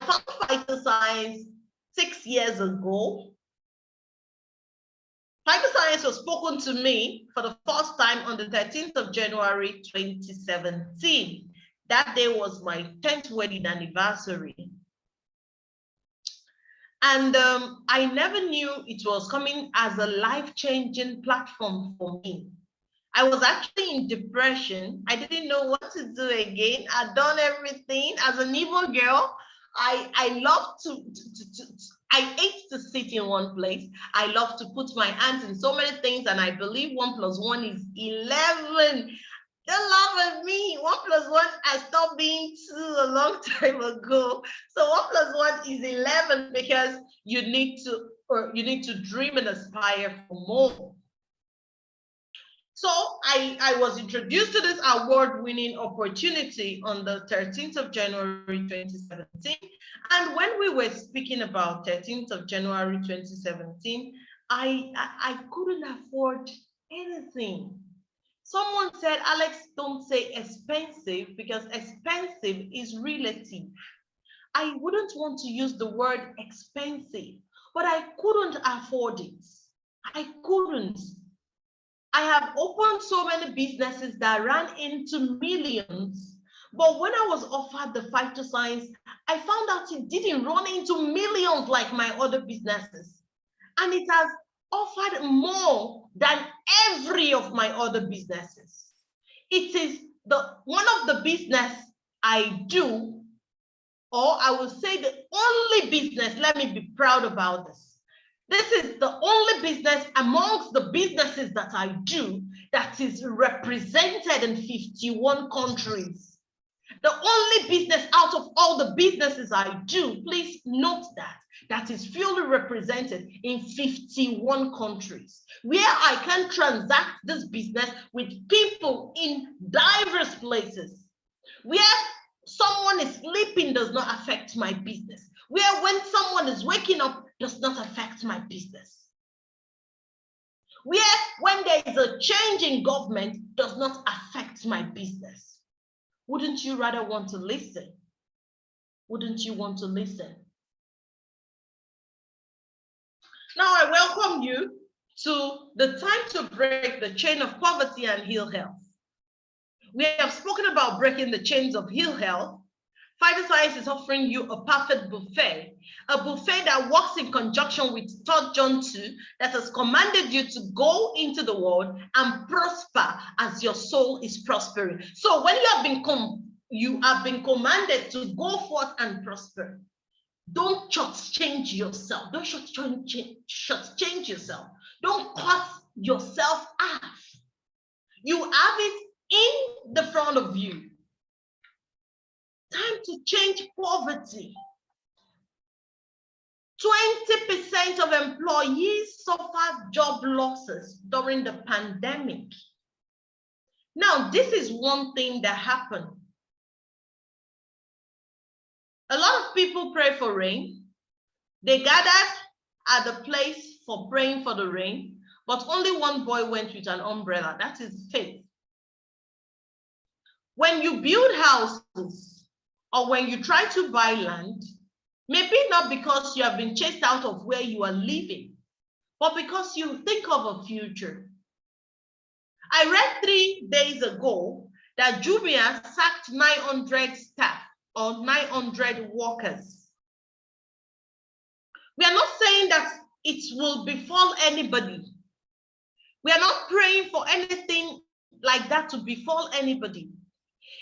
I found Phytoscience 6 years ago. Phytoscience was spoken to me for the first time on the 13th of January, 2017. That day was my 10th wedding anniversary. And I never knew it was coming as a life-changing platform for me. I was actually in depression. I didn't know what to do again. I'd done everything. As an evil girl, I love I hate to sit in one place. I love to put my hands in so many things, and I believe 1 + 1 is 11. Don't laugh at me. 1 + 1 has stopped being 2 a long time ago. So 1 + 1 is 11 because you need to dream and aspire for more. So I was introduced to this award-winning opportunity on the 13th of January 2017. And when we were speaking about 13th of January 2017, I couldn't afford anything. Someone said, Alex, don't say expensive because expensive is relative. I wouldn't want to use the word expensive, but I couldn't afford it. I couldn't. I have opened so many businesses that ran into millions, but when I was offered the Phytoscience, I found out it didn't run into millions like my other businesses. And it has offered more than every of my other businesses. It is one of the business I do, or I will say the only business, let me be proud about this. This is the only business amongst the businesses that I do that is represented in 51 countries. The only business out of all the businesses I do, please note that is fully represented in 51 countries, where I can transact this business with people in diverse places, where someone is sleeping does not affect my business, where when someone is waking up does not affect my business, where when there is a change in government does not affect my business. Wouldn't you rather want to listen? Wouldn't you want to listen? Now I welcome you to the time to break the chain of poverty and heal health. We have spoken about breaking the chains of heal health. Phytoscience is offering you a perfect buffet, a buffet that works in conjunction with 3 John 2, that has commanded you to go into the world and prosper as your soul is prospering. So when you have been commanded to go forth and prosper, don't shortchange yourself. Don't shortchange yourself. Don't cut yourself off. You have it in the front of you. Time to change poverty. 20% of employees suffered job losses during the pandemic. Now, this is one thing that happened. A lot of people pray for rain. They gathered at the place for praying for the rain, but only one boy went with an umbrella. That is faith. When you build houses, or when you try to buy land, maybe not because you have been chased out of where you are living, but because you think of a future. I read 3 days ago that Jumia sacked 900 staff or 900 workers. We are not saying that it will befall anybody. We are not praying for anything like that to befall anybody.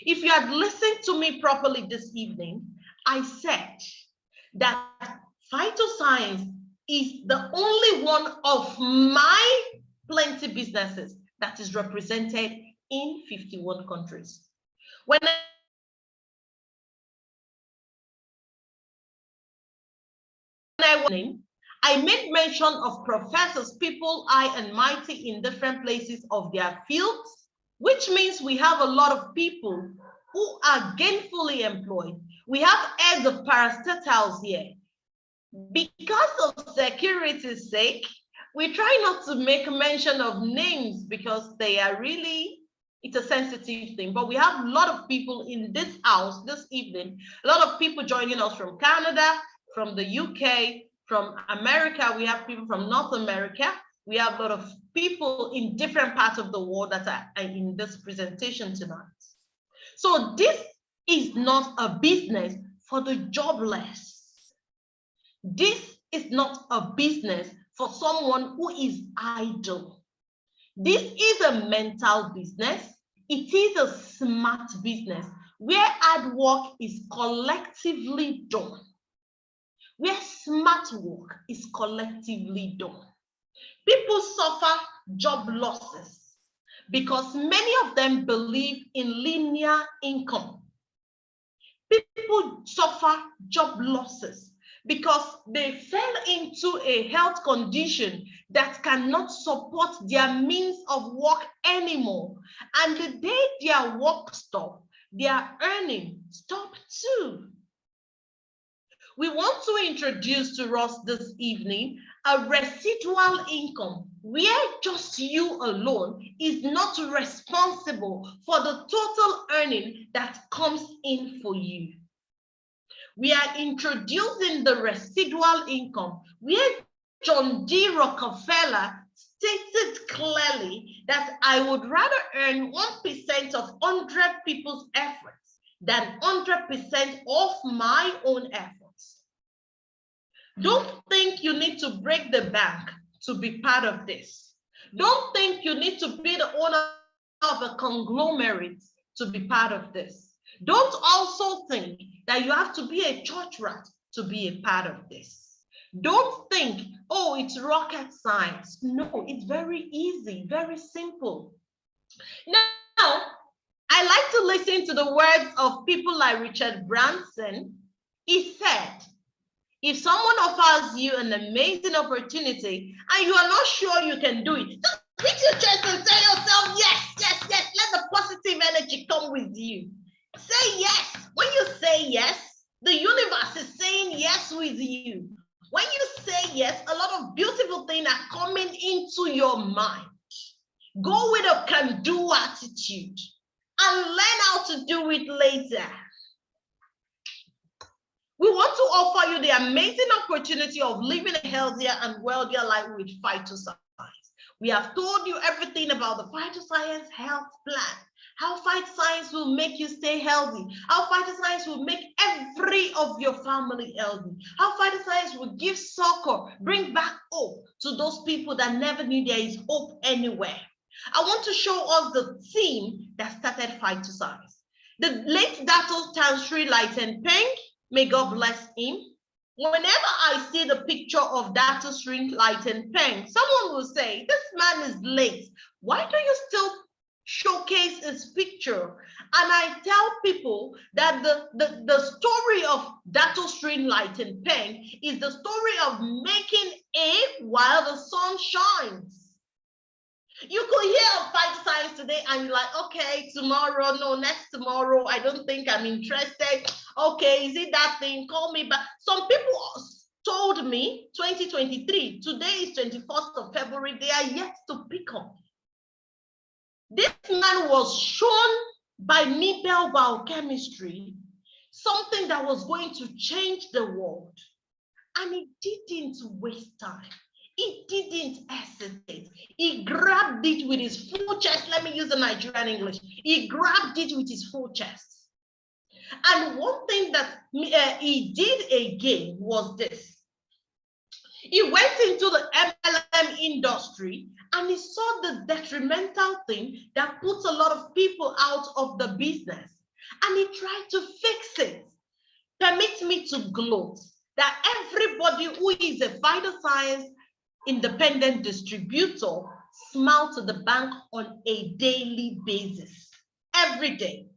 If you had listened to me properly this evening, I said that Phytoscience is the only one of my plenty businesses that is represented in 51 countries. When I made mention of professors, people high and mighty in different places of their fields, which means we have a lot of people who are gainfully employed. We have heads of parastatals here. Because of security's sake, we try not to make mention of names because they are really, it's a sensitive thing. But we have a lot of people in this house this evening, a lot of people joining us from Canada, from the UK, from America. We have people from North America. We have a lot of people in different parts of the world that are in this presentation tonight. So this is not a business for the jobless. This is not a business for someone who is idle. This is a mental business. It is a smart business where hard work is collectively done, where smart work is collectively done. People suffer job losses because many of them believe in linear income. People suffer job losses because they fell into a health condition that cannot support their means of work anymore. And the day their work stopped, their earning stopped too. We want to introduce to us this evening a residual income where just you alone is not responsible for the total earning that comes in for you. We are introducing the residual income where John D. Rockefeller stated clearly that I would rather earn 1% of 100 people's efforts than 100% of my own efforts. Don't think you need to break the bank to be part of this. Don't think you need to be the owner of a conglomerate to be part of this. Don't also think that you have to be a church rat to be a part of this. Don't think, oh, it's rocket science. No, it's very easy, very simple. Now, I like to listen to the words of people like Richard Branson. He said, if someone offers you an amazing opportunity and you are not sure you can do it, just beat your chest and tell yourself, yes, yes, yes. Let the positive energy come with you. Say yes. When you say yes, the universe is saying yes with you. When you say yes, a lot of beautiful things are coming into your mind. Go with a can-do attitude and learn how to do it later. We want to offer you the amazing opportunity of living a healthier and wealthier life with Phytoscience. We have told you everything about the Phytoscience health plan, how Phytoscience will make you stay healthy, how Phytoscience will make every of your family healthy, how Phytoscience will give succor, bring back hope to those people that never knew there is hope anywhere. I want to show us the team that started Phytoscience. The late Dato Tansri Lightenpeng, may God bless him. Whenever I see the picture of Dato Sri Lightenpeng, someone will say, this man is late. Why do you still showcase his picture? And I tell people that the story of Dato Sri Lightenpeng is the story of making hay while the sun shines. You could hear of Phytoscience today and you're like, okay, tomorrow, no, next tomorrow, I don't think I'm interested. Okay, is it that thing? Call me back. Some people told me 2023, today is 21st of February, they are yet to pick up. This man was shown by Nobel Biochemistry something that was going to change the world. And he didn't waste time. He didn't hesitate. He grabbed it with his full chest. Let me use the Nigerian English. He grabbed it with his full chest. And one thing that he did again was this. He went into the MLM industry and he saw the detrimental thing that puts a lot of people out of the business. And he tried to fix it. Permit me to gloat that everybody who is a Phytoscience independent distributor smile to the bank on a daily basis, every day.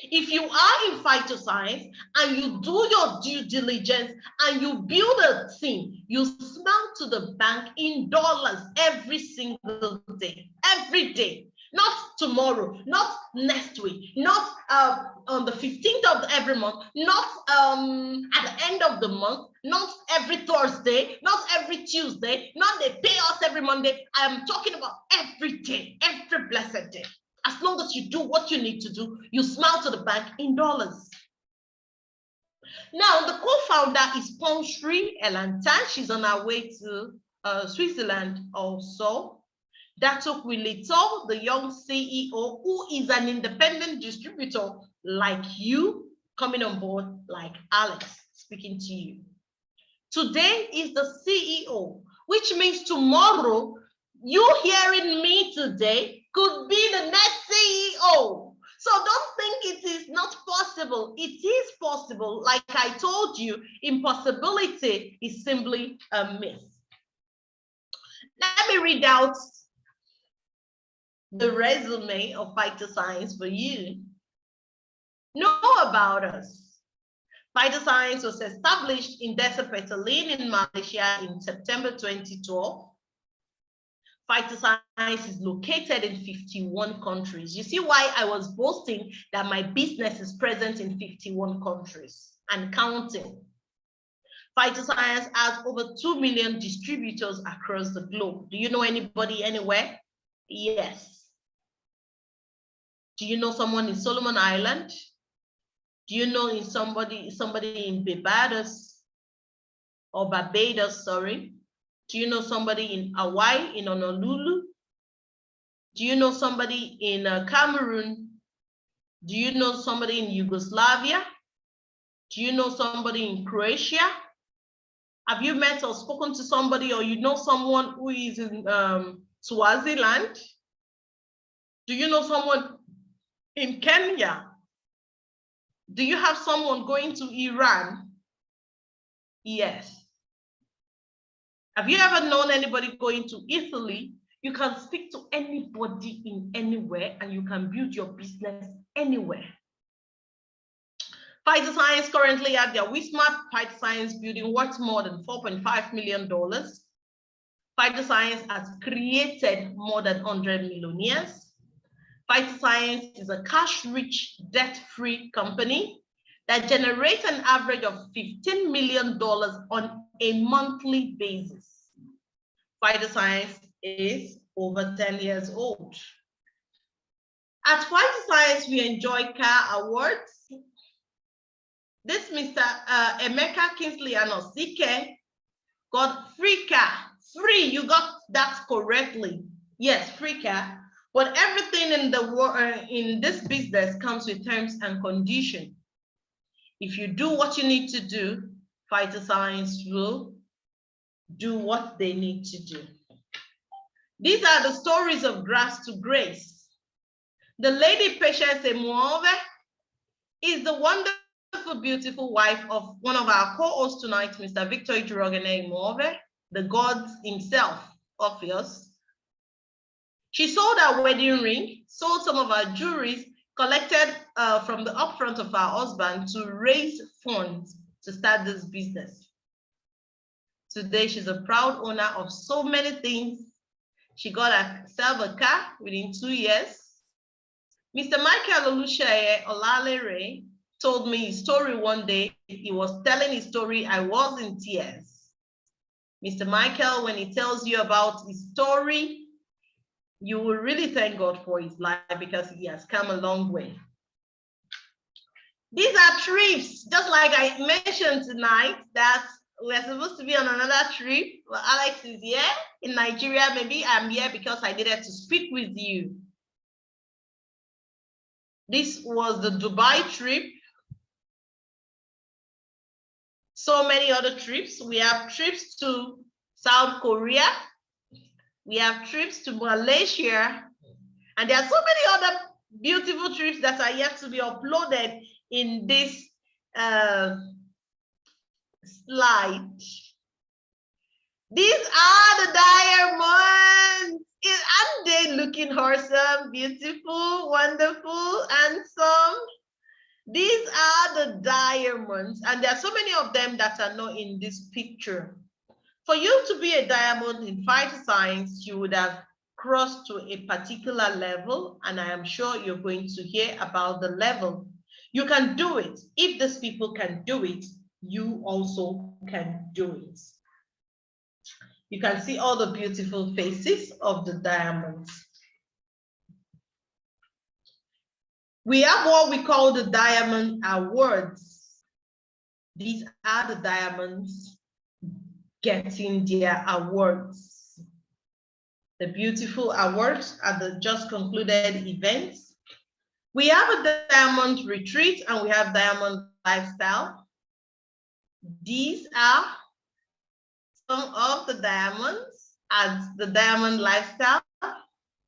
If you are in Phytoscience and you do your due diligence and you build a team, you smile to the bank in dollars every single day, every day. Not tomorrow, not next week, not on the 15th of every month, not at the end of the month, not every Thursday, not every Tuesday, not they pay us every Monday. I'm talking about every day, every blessed day. As long as you do what you need to do, you smile to the bank in dollars. Now, the co-founder is Ponsri Elantan. She's on her way to Switzerland also. Dato Quilito, the young CEO, who is an independent distributor like you, coming on board like Alex, speaking to you. Today is the CEO, which means tomorrow, you hearing me today could be the next CEO. So don't think it is not possible. It is possible. Like I told you, impossibility is simply a myth. Let me read out the resume of Phytoscience for you. Know about us. Phytoscience was established in Desa Petaling in Malaysia in September 2012. Phytoscience is located in 51 countries. You see why I was boasting that my business is present in 51 countries and counting. Phytoscience has over 2 million distributors across the globe. Do you know anybody anywhere? Yes. Do you know someone in Solomon Island? Do you know somebody in Barbados or Barbados, sorry? Do you know somebody in Hawaii, in Honolulu? Do you know somebody in Cameroon? Do you know somebody in Yugoslavia? Do you know somebody in Croatia? Have you met or spoken to somebody, or you know someone who is in Swaziland? Do you know someone in Kenya? Do you have someone going to Iran? Yes. Have you ever known anybody going to Italy? You can speak to anybody in anywhere and you can build your business anywhere. Phytoscience currently at their Wismar Phytoscience building worth more than $4.5 million. Phytoscience has created more than 100 millionaires. Phytoscience is a cash-rich, debt-free company that generates an average of $15 million on a monthly basis. Phytoscience is over 10 years old. At Phytoscience, we enjoy car awards. This Mr. Emeka Kingsley Anosike got free car. Free, you got that correctly. Yes, free car. But everything in this business comes with terms and conditions. If you do what you need to do, Phytoscience will do what they need to do. These are the stories of grass to grace. The lady Patience Emuove is the wonderful, beautiful wife of one of our co-hosts tonight, Mr. Victor Ijurogene Emuove, the god himself, Orpheus. She sold our wedding ring, sold some of our jewelries, collected from the upfront of our husband to raise funds to start this business. Today, she's a proud owner of so many things. She got herself a car within 2 years. Mr. Michael Olusheye Olalere told me his story one day. He was telling his story, I was in tears. Mr. Michael, when he tells you about his story, you will really thank God for his life because he has come a long way. These are trips, just like I mentioned tonight, that we're supposed to be on another trip. Well, Alex is here in Nigeria. Maybe I'm here because I needed to speak with you. This was the Dubai trip. So many other trips. We have trips to South Korea. We have trips to Malaysia. And there are so many other beautiful trips that are yet to be uploaded in this slide. These are the diamonds. Aren't they looking awesome, beautiful, wonderful, handsome? These are the diamonds, and there are so many of them that are not in this picture. For you to be a diamond in Phytoscience, you would have crossed to a particular level, and I am sure you're going to hear about the level. You can do it. If these people can do it, you also can do it. You can see all the beautiful faces of the diamonds. We have what we call the Diamond Awards. These are the diamonds getting their awards. The beautiful awards are the just concluded events. We have a diamond retreat and we have diamond lifestyle. These are some of the diamonds at the diamond lifestyle.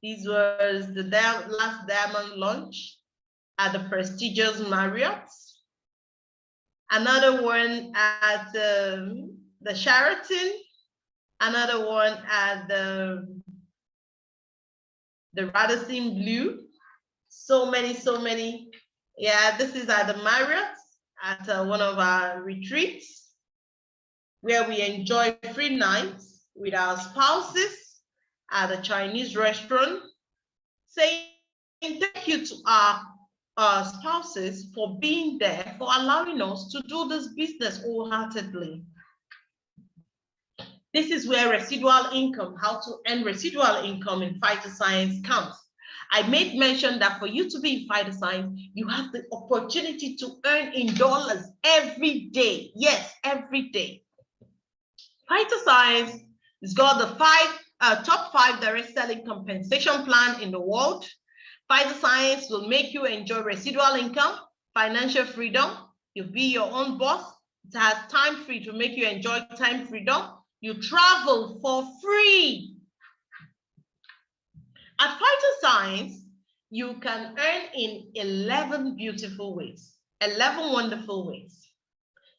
This was the last diamond launch at the prestigious Marriott. Another one at the Sheraton. Another one at the Radisson Blu. So many. Yeah, this is at the Marriott at one of our retreats where we enjoy free nights with our spouses at a Chinese restaurant, saying thank you to our spouses for being there, for allowing us to do this business wholeheartedly. This is where residual income, how to earn residual income in Phytoscience comes. I made mention that for you to be in Phytoscience, you have the opportunity to earn in dollars every day. Yes, every day. Phytoscience has got the top 5 direct selling compensation plan in the world. Phytoscience will make you enjoy residual income, financial freedom. You'll be your own boss. It has time free to make you enjoy time freedom. You travel for free. At Phytoscience, you can earn in 11 beautiful ways, 11 wonderful ways.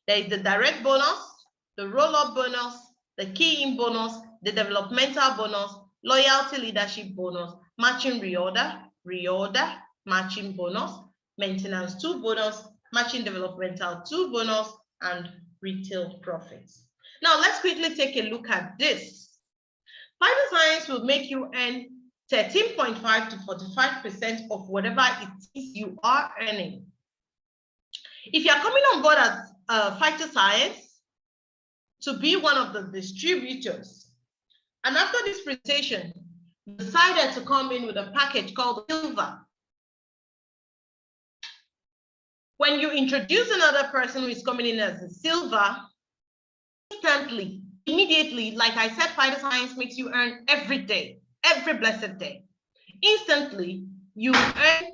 There is the direct bonus, the roll-up bonus, the key-in bonus, the developmental bonus, loyalty leadership bonus, matching reorder, matching bonus, maintenance 2 bonus, matching developmental 2 bonus, and retail profits. Now let's quickly take a look at this. Phytoscience will make you earn 13.5 to 45% of whatever it is you are earning. If you're coming on board as Phytoscience to be one of the distributors, and after this presentation, you decided to come in with a package called Silver. When you introduce another person who is coming in as a Silver, instantly, immediately, like I said, Phytoscience makes you earn every day, every blessed day. Instantly, you earn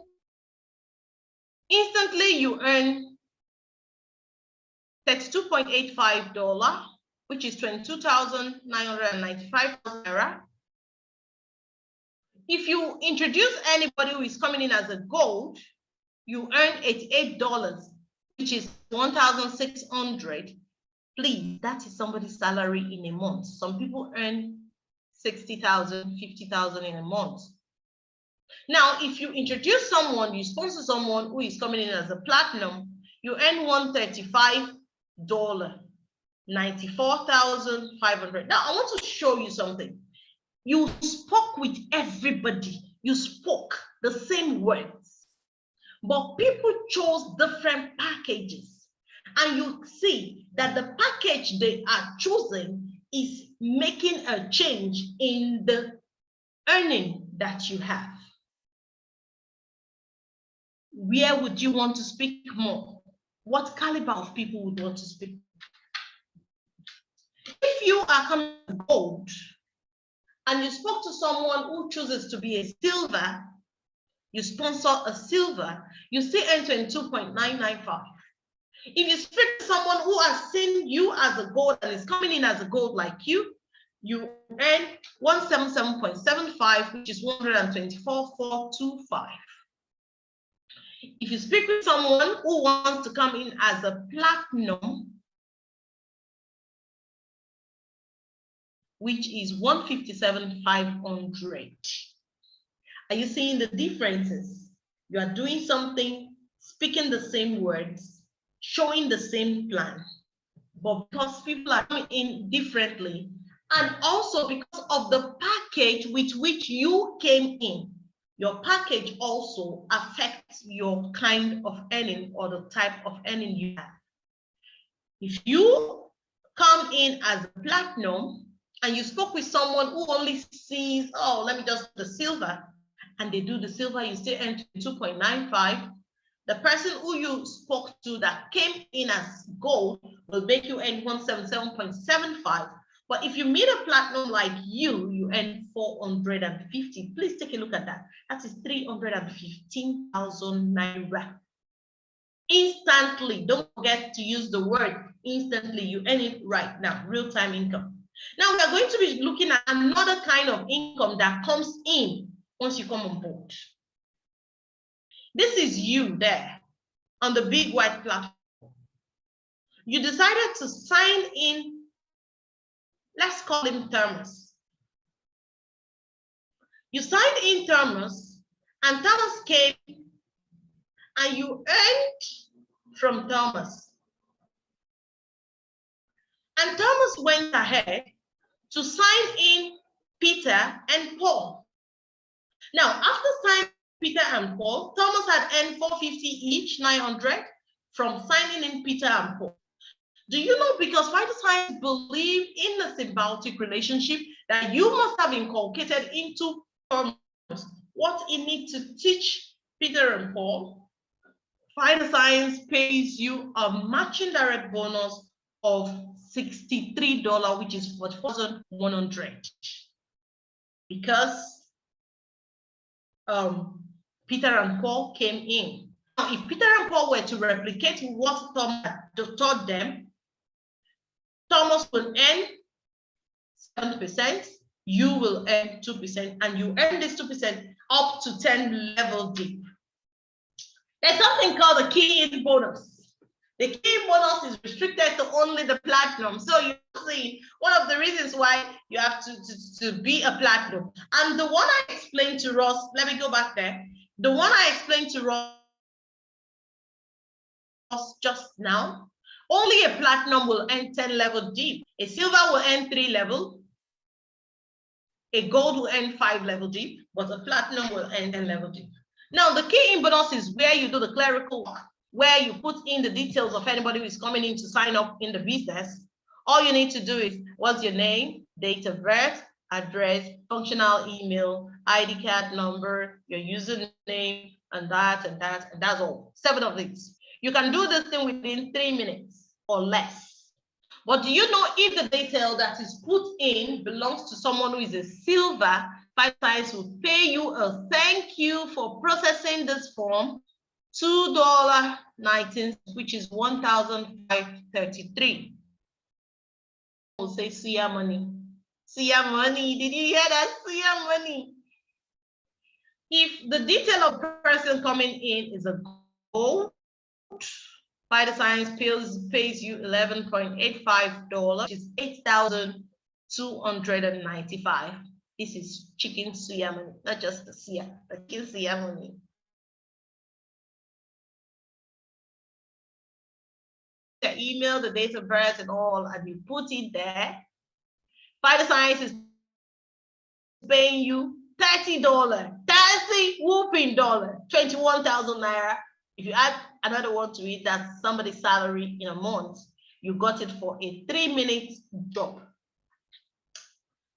$32.85, which is 22,995 naira. If you introduce anybody who is coming in as a gold, you earn $88, which is 1,600. Please, that is somebody's salary in a month. Some people earn 60,000, 50,000 in a month. Now, if you introduce someone, you sponsor someone who is coming in as a platinum, you earn $135, 94,500. Now, I want to show you something. You spoke with everybody. You spoke the same words, but people chose different packages. And you see that the package they are choosing is making a change in the earning that you have. Where would you want to speak more? What caliber of people would want to speak? If you are coming to gold and you spoke to someone who chooses to be a silver, you sponsor a silver, you still earn 22.995. If you speak to someone who has seen you as a gold and is coming in as a gold like you, you earn 177.75, which is 124,425. If you speak with someone who wants to come in as a platinum, which is 157,500. Are you seeing the differences? You are doing something, speaking the same words, showing the same plan, but because people are coming in differently, and also because of the package with which you came in, your package also affects your kind of earning or the type of earning you have. If you come in as a platinum and you spoke with someone who only sees, oh, let me just do the silver, and they do the silver, you still earn 2.95. The person who you spoke to that came in as gold will make you earn 177.75. But if you meet a platinum like you earn 450. Please take a look at that. That is 315,000 naira. Instantly, don't forget to use the word instantly. You earn it right now, real-time income. Now we are going to be looking at another kind of income that comes in once you come on board. This is you there on the big white platform. You decided to sign in, let's call him Thomas. You signed in Thomas, and Thomas came and you earned from Thomas. And Thomas went ahead to sign in Peter and Paul. Now, after signing Peter and Paul, Thomas had earned $450 each, 900 from signing in Peter and Paul. Do you know, because Phytoscience believe in the symbiotic relationship, that you must have inculcated into Thomas what it needs to teach Peter and Paul. Phytoscience pays you a matching direct bonus of $63, which is $4,100, because Peter and Paul came in. Now, if Peter and Paul were to replicate what Thomas taught them, Thomas will earn 7%, you will earn 2%, and you earn this 2% up to 10 level deep. There's something called the key-in bonus. The key bonus is restricted to only the platinum. So you see, one of the reasons why you have to be a platinum. And the one I explained to Ross, let me go back there. The one I explained to Ross just now, only a platinum will earn 10 level deep. A silver will earn 3 level. A gold will earn 5 level deep, but a platinum will earn 10 level deep. Now, the key in bonus is where you do the clerical work, where you put in the details of anybody who is coming in to sign up in the business. All you need to do is, what's your name, date of birth, address, functional email, ID card number, your username, and that's all. 7 of these. You can do this thing within 3 minutes or less. But do you know, if the detail that is put in belongs to someone who is a silver, Phytoscience will pay you a thank you for processing this form, $2.19, which is $1,533. We'll say Suya money. Suya money. Did you hear that? Suya money. If the detail of person coming in is a gold, Phytoscience pays you $11.85, which is $8,295. This is chicken suya money, not just the suya, but chicken suya money. The email, the date of birth, and all, and you put it there. Phytoscience is paying you $30, $30 whooping dollar, 21,000 naira. If you add another one to it, that's somebody's salary in a month. You got it for a 3-minute job.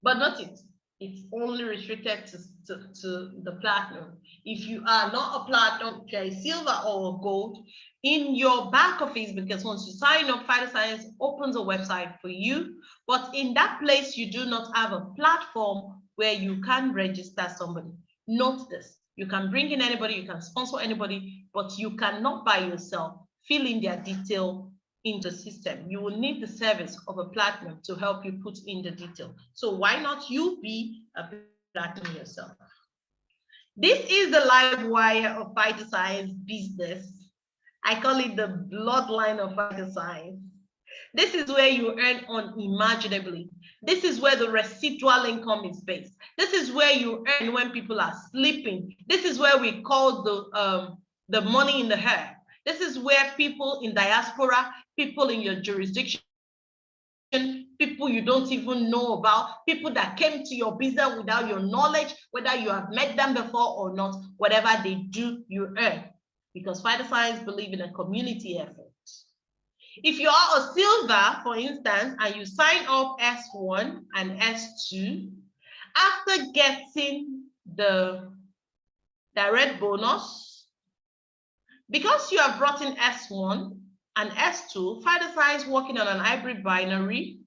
But not it. It's only restricted to the platinum. If you are not a platinum, if you're a silver or a gold, in your back office, because once you sign up, Phytoscience opens a website for you. But in that place, you do not have a platform where you can register somebody. Note this. You can bring in anybody, you can sponsor anybody, but you cannot by yourself fill in their detail in the system. You will need the service of a platinum to help you put in the detail. So why not you be a platinum yourself? This is the live wire of Phytoscience business. I call it the bloodline of Phytoscience. This is where you earn unimaginably. This is where the residual income is based. This is where you earn when people are sleeping. This is where we call the money in the hair. This is where people in diaspora, people in your jurisdiction, people you don't even know about, people that came to your business without your knowledge, whether you have met them before or not, whatever they do, you earn. Because Phytoscience believe in a community effort. If you are a silver, for instance, and you sign up S1 and S2, after getting the direct bonus, because you have brought in S1 and S2, Phytoscience working on an hybrid binary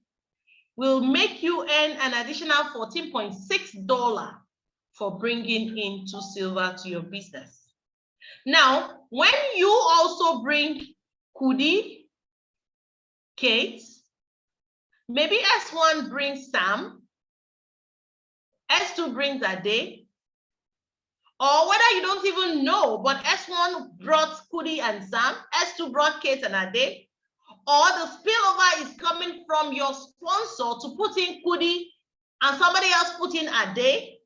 will make you earn an additional $14.6 for bringing in 2 silver to your business. Now, when you also bring Kudi, Kate, maybe S1 brings Sam, S2 brings Ade, or whether you don't even know, but S1 brought Kudi and Sam, S2 brought Kate and Ade, or the spillover is coming from your sponsor to put in Kudi and somebody else put in Ade,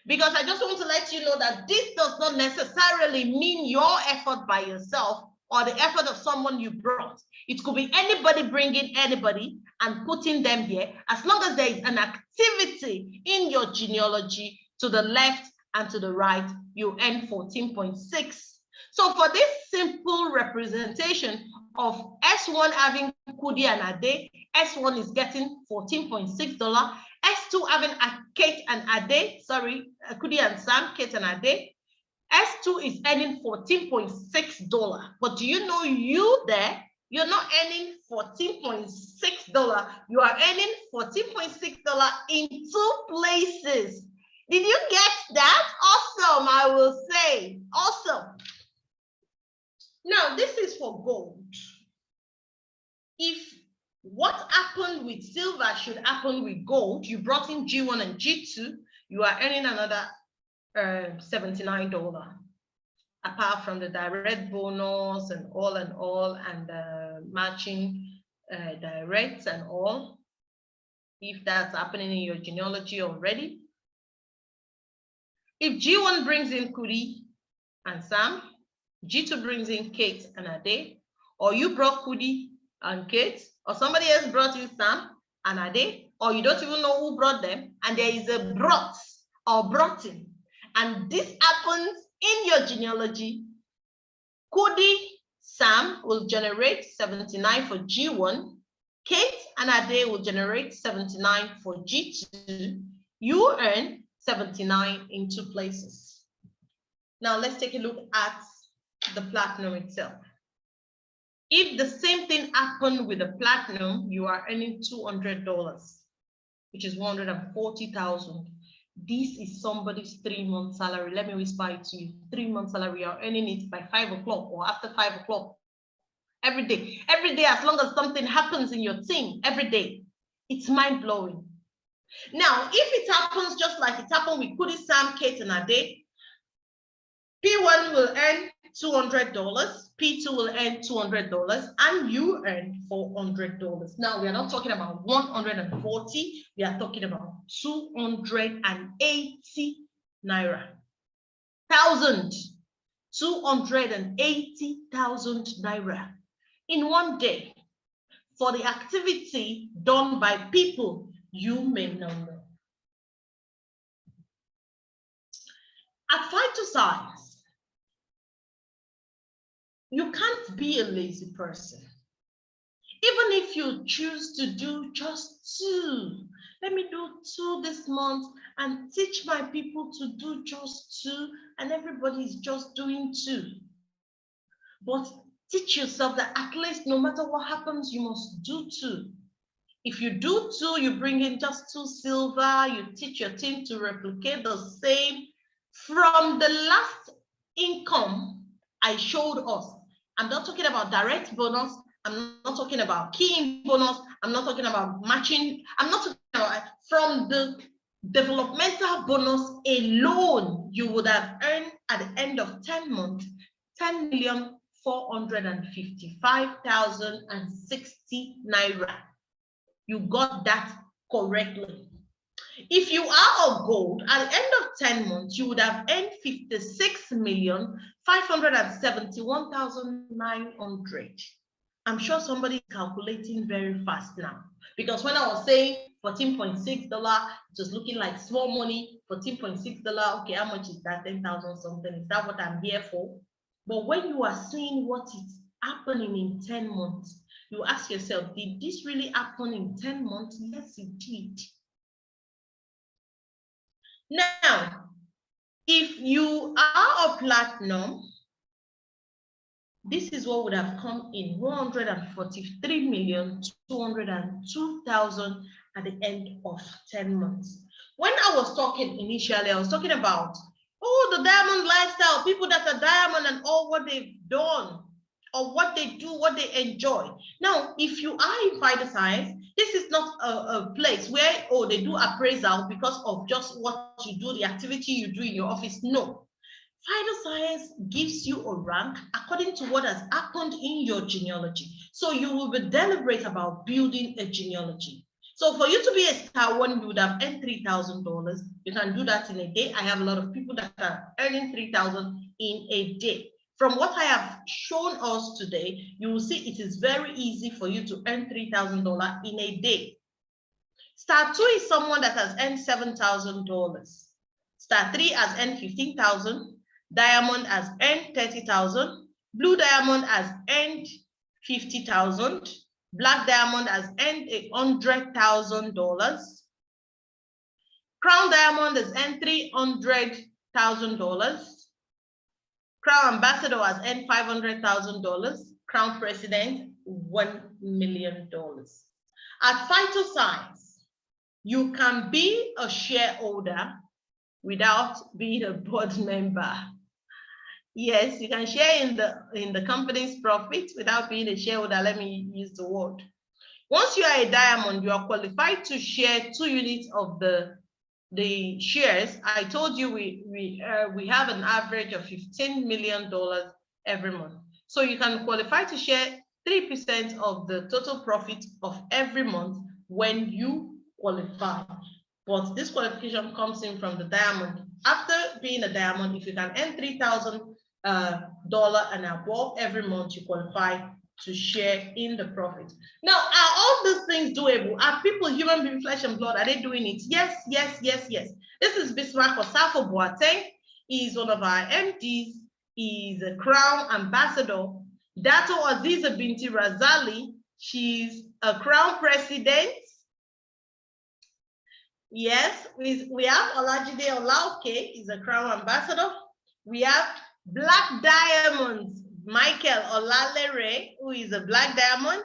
because I just want to let you know that this does not necessarily mean your effort by yourself or the effort of someone you brought. It could be anybody bringing anybody and putting them here. As long as there is an activity in your genealogy to the left and to the right, you earn 14.6. So for this simple representation of S1 having Kudi and Ade, S1 is getting $14.6. S2 having Kate and Ade, sorry, Kudi and Sam, Kate and Ade, S2 is earning $14.6. But do you know you there, you're not earning $14.6. You are earning $14.6 in 2 places. Did you get that? Awesome, I will say. Awesome. Now, this is for gold. If what happened with silver should happen with gold, you brought in G1 and G2, you are earning another $79, apart from the direct bonus and all, and matching directs and all, if that's happening in your genealogy already. If G1 brings in Kudi and Sam, G2 brings in Kate and Ade, or you brought Kudi and Kate, or somebody else brought in Sam and Ade, or you don't even know who brought them, and there is a brought or brought in, and this happens in your genealogy, Kudi Sam will generate 79 for G1, Kate and Ade will generate 79 for G2, you earn 79 in 2 places. Now let's take a look at the platinum itself. If the same thing happened with the platinum, you are earning $200, which is $140,000. This is somebody's 3-month salary. Let me whisper it to you. 3-month salary, you're earning it by 5 o'clock or after 5 o'clock. Every day, as long as something happens in your team, every day. It's mind-blowing. Now, if it happens just like it happened with Kudi, Sam, Kate, and Ade, P1 will earn $200, P2 will earn $200, and you earn $400. Now, we are not talking about 140, we are talking about 280 naira. 280,000 naira in one day for the activity done by people you may not know. At Phytoscience, you can't be a lazy person. Even if you choose to do just 2, let me do 2 this month and teach my people to do just 2, and everybody's just doing 2. But teach yourself that at least no matter what happens, you must do 2. If you do 2, you bring in just 2 silver, you teach your team to replicate the same. From the last income I showed us, I'm not talking about direct bonus, I'm not talking about key bonus, I'm not talking about matching, I'm not talking about from the developmental bonus alone, you would have earned at the end of 10 months, 10,455,060 naira. You got that correctly. If you are of gold, at the end of 10 months, you would have earned 56,571,900. I'm sure somebody is calculating very fast now, because when I was saying $14.6, it was looking like small money. $14.6, okay, how much is that? 10,000 something. Is that what I'm here for? But when you are seeing what is happening in 10 months, you ask yourself, did this really happen in 10 months? Yes, it did. Now, if you are a platinum, this is what would have come in 143,202,000 at the end of 10 months. When I was talking initially, I was talking about, oh, the diamond lifestyle, people that are diamond and all what they've done, or what they do, what they enjoy. Now, if you are in Phytoscience, this is not a place where, oh, they do appraisal because of just what you do, the activity you do in your office. No. Phytoscience gives you a rank according to what has happened in your genealogy. So you will be deliberate about building a genealogy. So for you to be a star 1, you would have earned $3,000. You can do that in a day. I have a lot of people that are earning $3,000 in a day. From what I have shown us today, you will see it is very easy for you to earn $3,000 in a day. Star 2 is someone that has earned $7,000. Star 3 has earned 15,000. Diamond has earned 30,000. Blue diamond has earned 50,000. Black diamond has earned $100,000. Crown diamond has earned $300,000. Crown ambassador has earned $500,000. Crown president, $1 million. At Phytoscience, you can be a shareholder without being a board member. Yes, you can share in the company's profit without being a shareholder. Let me use the word. Once you are a diamond, you are qualified to share 2 units of the shares. I told you we have an average of $15 million every month. So you can qualify to share 3% of the total profit of every month when you qualify. But this qualification comes in from the diamond. After being a diamond, if you can earn $3,000 and above every month, you qualify to share in the profit. Now, are all these things doable? Are people, human being, flesh and blood, are they doing it? Yes, yes, yes, yes. This is Bismarck Osafo Boateng. He's one of our MDs. He's a Crown ambassador. Dato Aziza Binti Razali, she's a Crown president. Yes, we have Olajide Olauke, he's a Crown ambassador. We have Black Diamonds, Michael Olalere, who is a Black Diamond.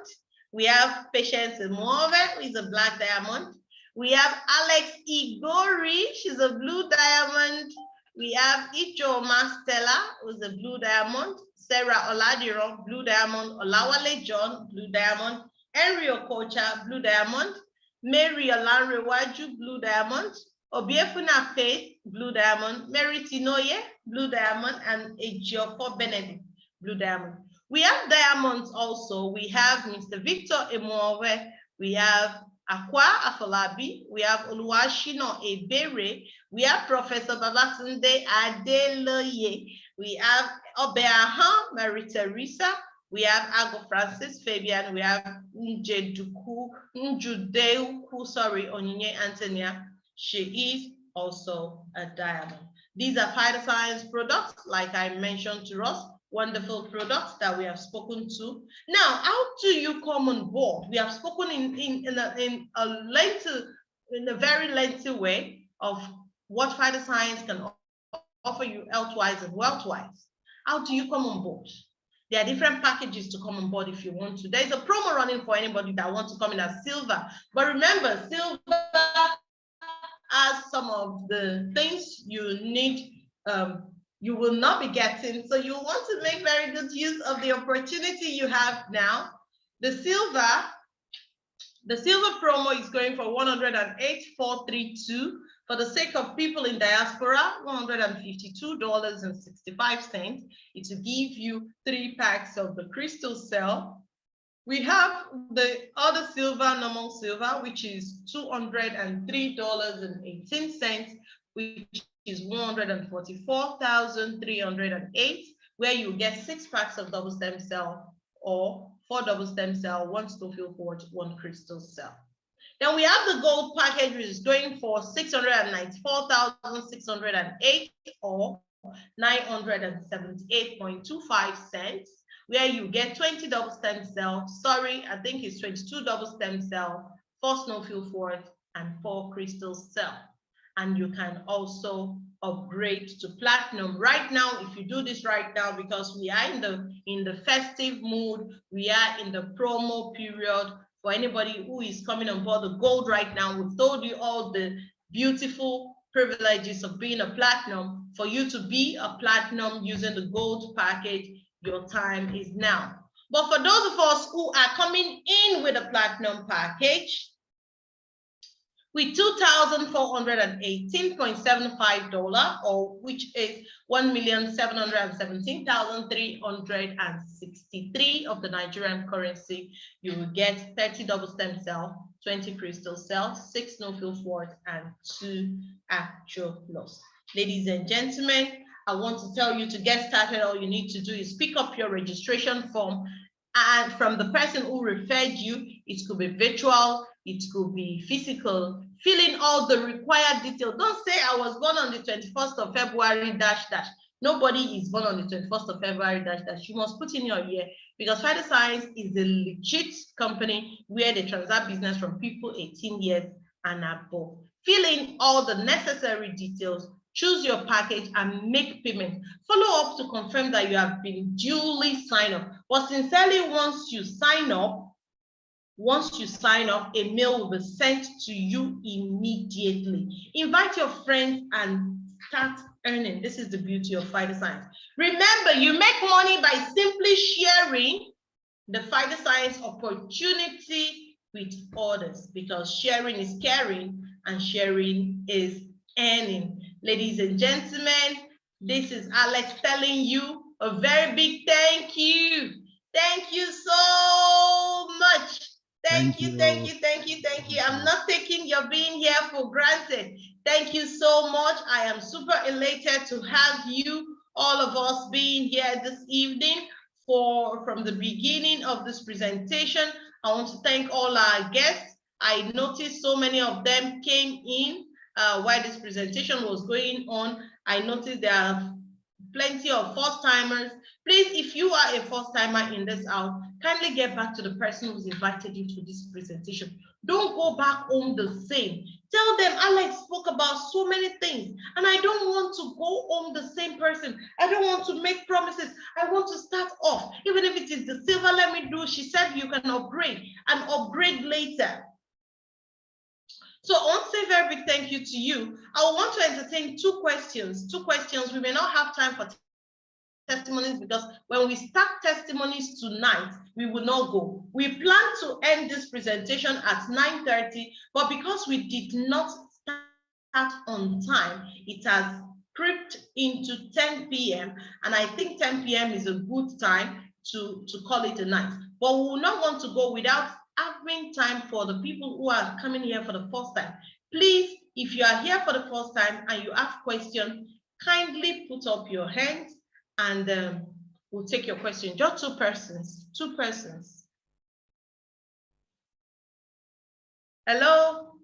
We have Patience Imove, who is a Black Diamond. We have Alex Igori, she's a Blue Diamond. We have Ichoma Stella, who's a Blue Diamond. Sarah Oladiron, Blue Diamond. Olawale John, Blue Diamond. Henry Okocha, Blue Diamond. Mary Olanrewaju, Blue Diamond. Obiefuna Faith, Blue Diamond. Mary Tinoye, Blue Diamond. And Ejiofor Benedict, Blue Diamond. We have diamonds also. We have Mr. Victor Emowe. We have Akwa Afolabi. We have Oluwashino Ebere. We have Professor Babatunde Adeloye. We have Obeaha Mary Teresa. We have Ago Francis Fabian. We have Njeduku, Onyinye Antonia. She is also a diamond. These are Phytoscience products, like I mentioned to us, wonderful products that we have spoken to. Now, how do you come on board? We have spoken in a very lengthy way of what Phytoscience can offer you health-wise and wealth-wise. How do you come on board? There are different packages to come on board if you want to. There's a promo running for anybody that wants to come in as silver. But remember, silver has some of the things you need, you will not be getting. So you want to make very good use of the opportunity you have now. The silver promo is going for $108,432. For the sake of people in diaspora, $152.65. It will give you 3 packs of the crystal cell. We have the other silver, normal silver, which is $203.18, which is $144,308, where you get 6 packs of double stem cell or 4 double stem cell, 1 Snowfield Forge, 1 crystal cell. Then we have the gold package, which is going for $694,608 or 978.25 cents, where you get 20 double stem cell. Sorry, I think it's 22 double stem cell, 4 Snowfield Forge, and 4 crystal cell. And you can also upgrade to platinum right now if you do this right now, because we are in the festive mood. We are in the promo period. For anybody who is coming on board the gold right now, we've told you all the beautiful privileges of being a platinum. For you to be a platinum using the gold package, your time is now. But for those of us who are coming in with a platinum package, with $2,418.75, or which is $1,717,363 of the Nigerian currency, you will get 30 double stem cell, 20 crystal cells, 6 Snowfield Forge, and 2 actual plus. Ladies and gentlemen, I want to tell you to get started. All you need to do is pick up your registration form, and from the person who referred you, it could be virtual, it could be physical. Fill in all the required details. Don't say I was born on the 21st of February dash dash. Nobody is born on the 21st of February dash dash. You must put in your year, because Phytoscience is a legit company where they transact business from people 18 years and above. Fill in all the necessary details, choose your package, and make payment. Follow up to confirm that you have been duly signed up. But sincerely, once you sign up, a mail will be sent to you immediately. Invite your friends and start earning. This is the beauty of Phytoscience. Remember, you make money by simply sharing the Phytoscience opportunity with others, because sharing is caring and sharing is earning. Ladies and gentlemen, this is Alex telling you a very big thank you. Thank you so much. Thank you. I'm not taking your being here for granted. Thank you so much. I am super elated to have you, all of us, being here this evening. From the beginning of this presentation, I want to thank all our guests. I noticed so many of them came in while this presentation was going on. I noticed there are plenty of first-timers. Please, if you are a first-timer in this house, kindly get back to the person who's invited you to this presentation. Don't go back home the same. Tell them, Alex spoke about so many things, and I don't want to go home the same person. I don't want to make promises. I want to start off. Even if it is the silver, let me do. She said you can upgrade and upgrade later. So I want to say a very big thank you to you. I want to entertain two questions. We may not have time for testimonies, because when we start testimonies tonight, we will not go. We plan to end this presentation at 9:30, but because we did not start on time, it has crept into 10 p.m. and I think 10 p.m. is a good time to call it a night. But we will not want to go without having time for the people who are coming here for the first time. Please, if you are here for the first time and you have questions, kindly put up your hands and we'll take your question. Just two persons. Hello?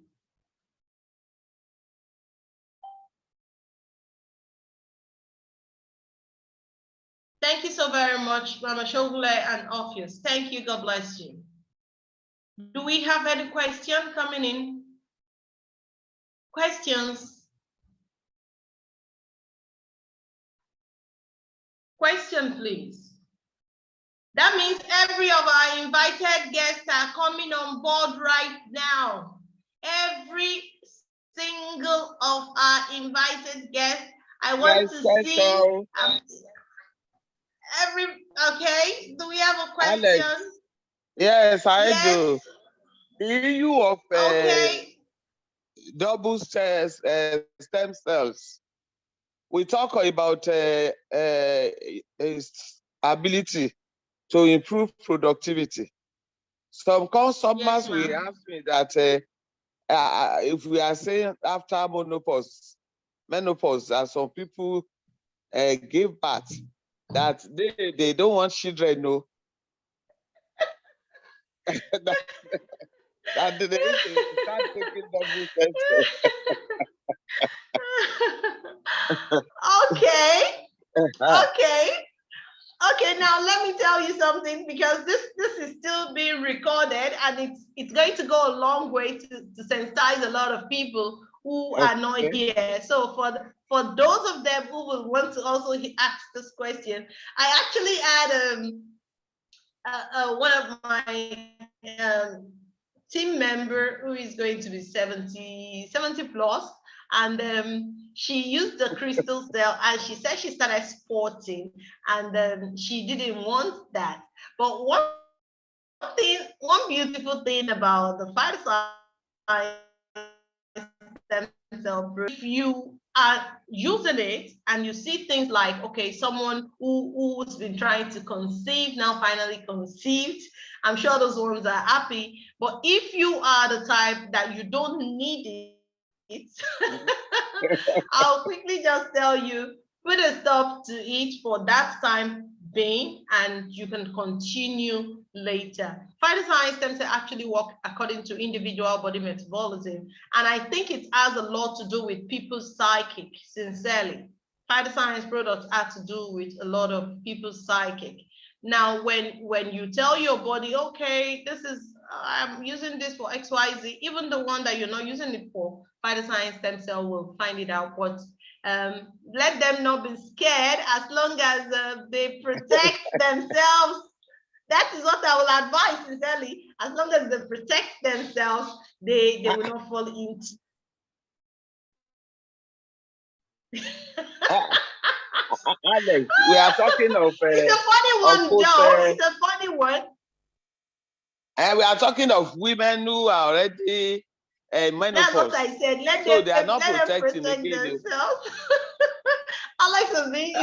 Thank you so very much, Mama Shogule and Orpheus. Thank you. God bless you. Do we have any question coming in? Questions? Question, please. That means every of our invited guests are coming on board right now. Every single of our invited guests. I want to see okay. Do we have a question? Alex. Yes, I do. The EU of double stem cells. We talk about ability to improve productivity. Some customers will ask me that if we are saying after menopause, that some people give birth, that they don't want children, no. that they start taking double stem cells. Okay, now let me tell you something, because this is still being recorded and it's going to go a long way to sensitize a lot of people who are not here. So for those of them who will want to also ask this question, I actually had one of my team member who is going to be 70 plus, and she used the crystal cell, and she said she started sporting, and she didn't want that. But one beautiful thing about the Phytoscience stem cell, if you are using it and you see things like, okay, someone who's been trying to conceive now finally conceived, I'm sure those ones are happy. But if you are the type that you don't need it, I'll quickly just tell you, put a stop to it for that time being, and you can continue later. Phytoscience stem cells actually work according to individual body metabolism, and I think it has a lot to do with people's psychic, sincerely. Phytoscience products have to do with a lot of people's psychic. Now, when you tell your body, okay, this is, I'm using this for XYZ, even the one that you're not using it for, Phytoscience stem cell will find it out. But let them not be scared as long as they protect themselves. That is what I will advise, sincerely. As long as they protect themselves, they will not fall into. Alex, we are talking of. It's a funny one, Joe. It's a funny one. And we are talking of women who are already menopause. That's what I said. Let so them, they are not let protecting them protect again. themselves. Alex is being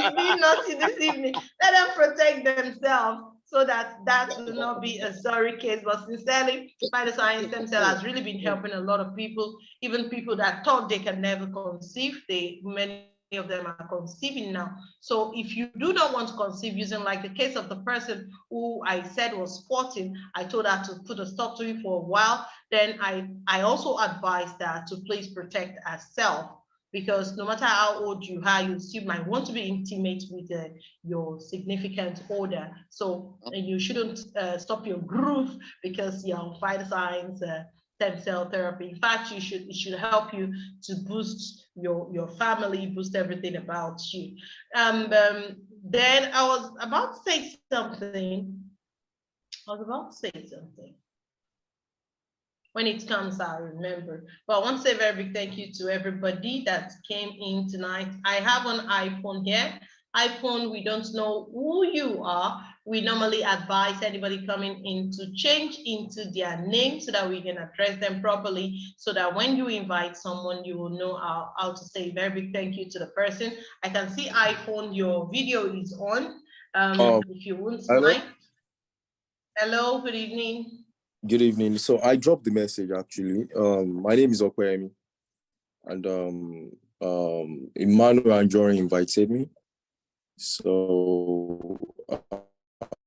naughty this evening. Let them protect themselves so that will not be a sorry case. But sincerely, Phytoscience stem cell has really been helping a lot of people, even people that thought they can never conceive. Many of them are conceiving now. So if you do not want to conceive, using like the case of the person who I said was squatting, I told her to put a stop to it for a while. Then I also advised her to please protect herself, because no matter how old you are, you still might want to be intimate with your significant other. So you shouldn't stop your growth because you're on Phytoscience stem cell therapy. In fact, it should help you to boost your family, boost everything about you. Then I was about to say something. When it comes, I'll remember. But I want to say a very big thank you to everybody that came in tonight. I have an iPhone here. iPhone, we don't know who you are. We normally advise anybody coming in to change into their name so that we can address them properly, so that when you invite someone, you will know how to say a very big thank you to the person. I can see iPhone, your video is on. If you wouldn't mind. Hello, good evening. Good evening. So I dropped the message actually. My name is Okwemi, and Emmanuel and Jory invited me. So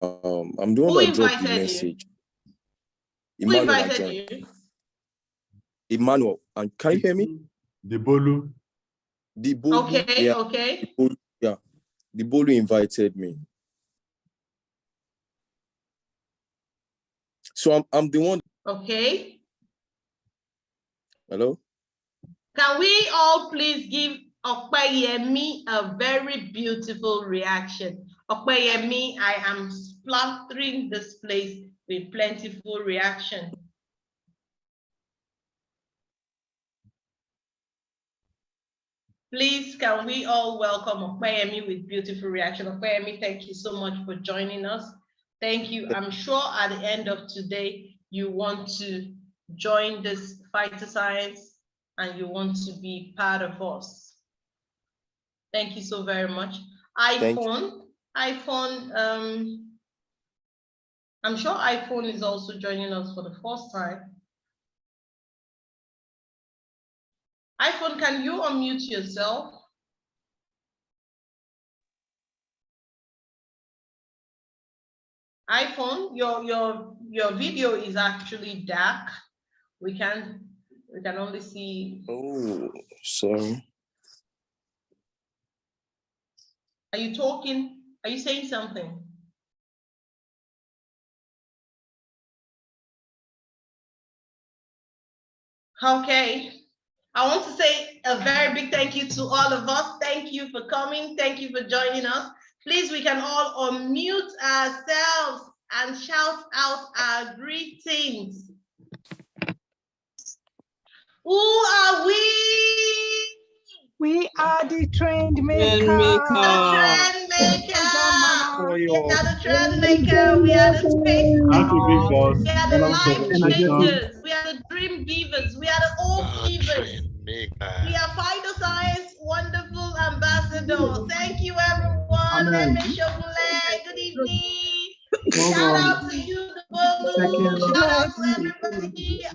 I'm the one that dropped the message. Who invited you? Emmanuel, and can you hear me? The Bolu. Okay, yeah. Okay. The Bolu invited me. So I'm the one. Okay. Hello? Can we all please give Okpeyemi a very beautiful reaction? Okpeyemi, I am splattering this place with plentiful reaction. Please, can we all welcome Okpeyemi with beautiful reaction? Okpeyemi, thank you so much for joining us. Thank you. I'm sure at the end of today, you want to join this Phytoscience and you want to be part of us. Thank you so very much. iPhone, I'm sure iPhone is also joining us for the first time. iPhone, can you unmute yourself? iPhone, your video is actually dark. We can only see. Oh, sorry. Are you talking? Are you saying something? Okay. I want to say a very big thank you to all of us. Thank you for coming. Thank you for joining us. Please, we can all unmute ourselves and shout out our greetings. Who are we? We are the trend maker. The trend maker. We are the trend maker. We are the space makers. We are the life changers. We are the dream givers. We are the hope givers. We are Phytoscience wonderful ambassadors. Thank you, everyone. Let me show you. Good evening. Shout out to you, the Bolu. Shout out to everybody.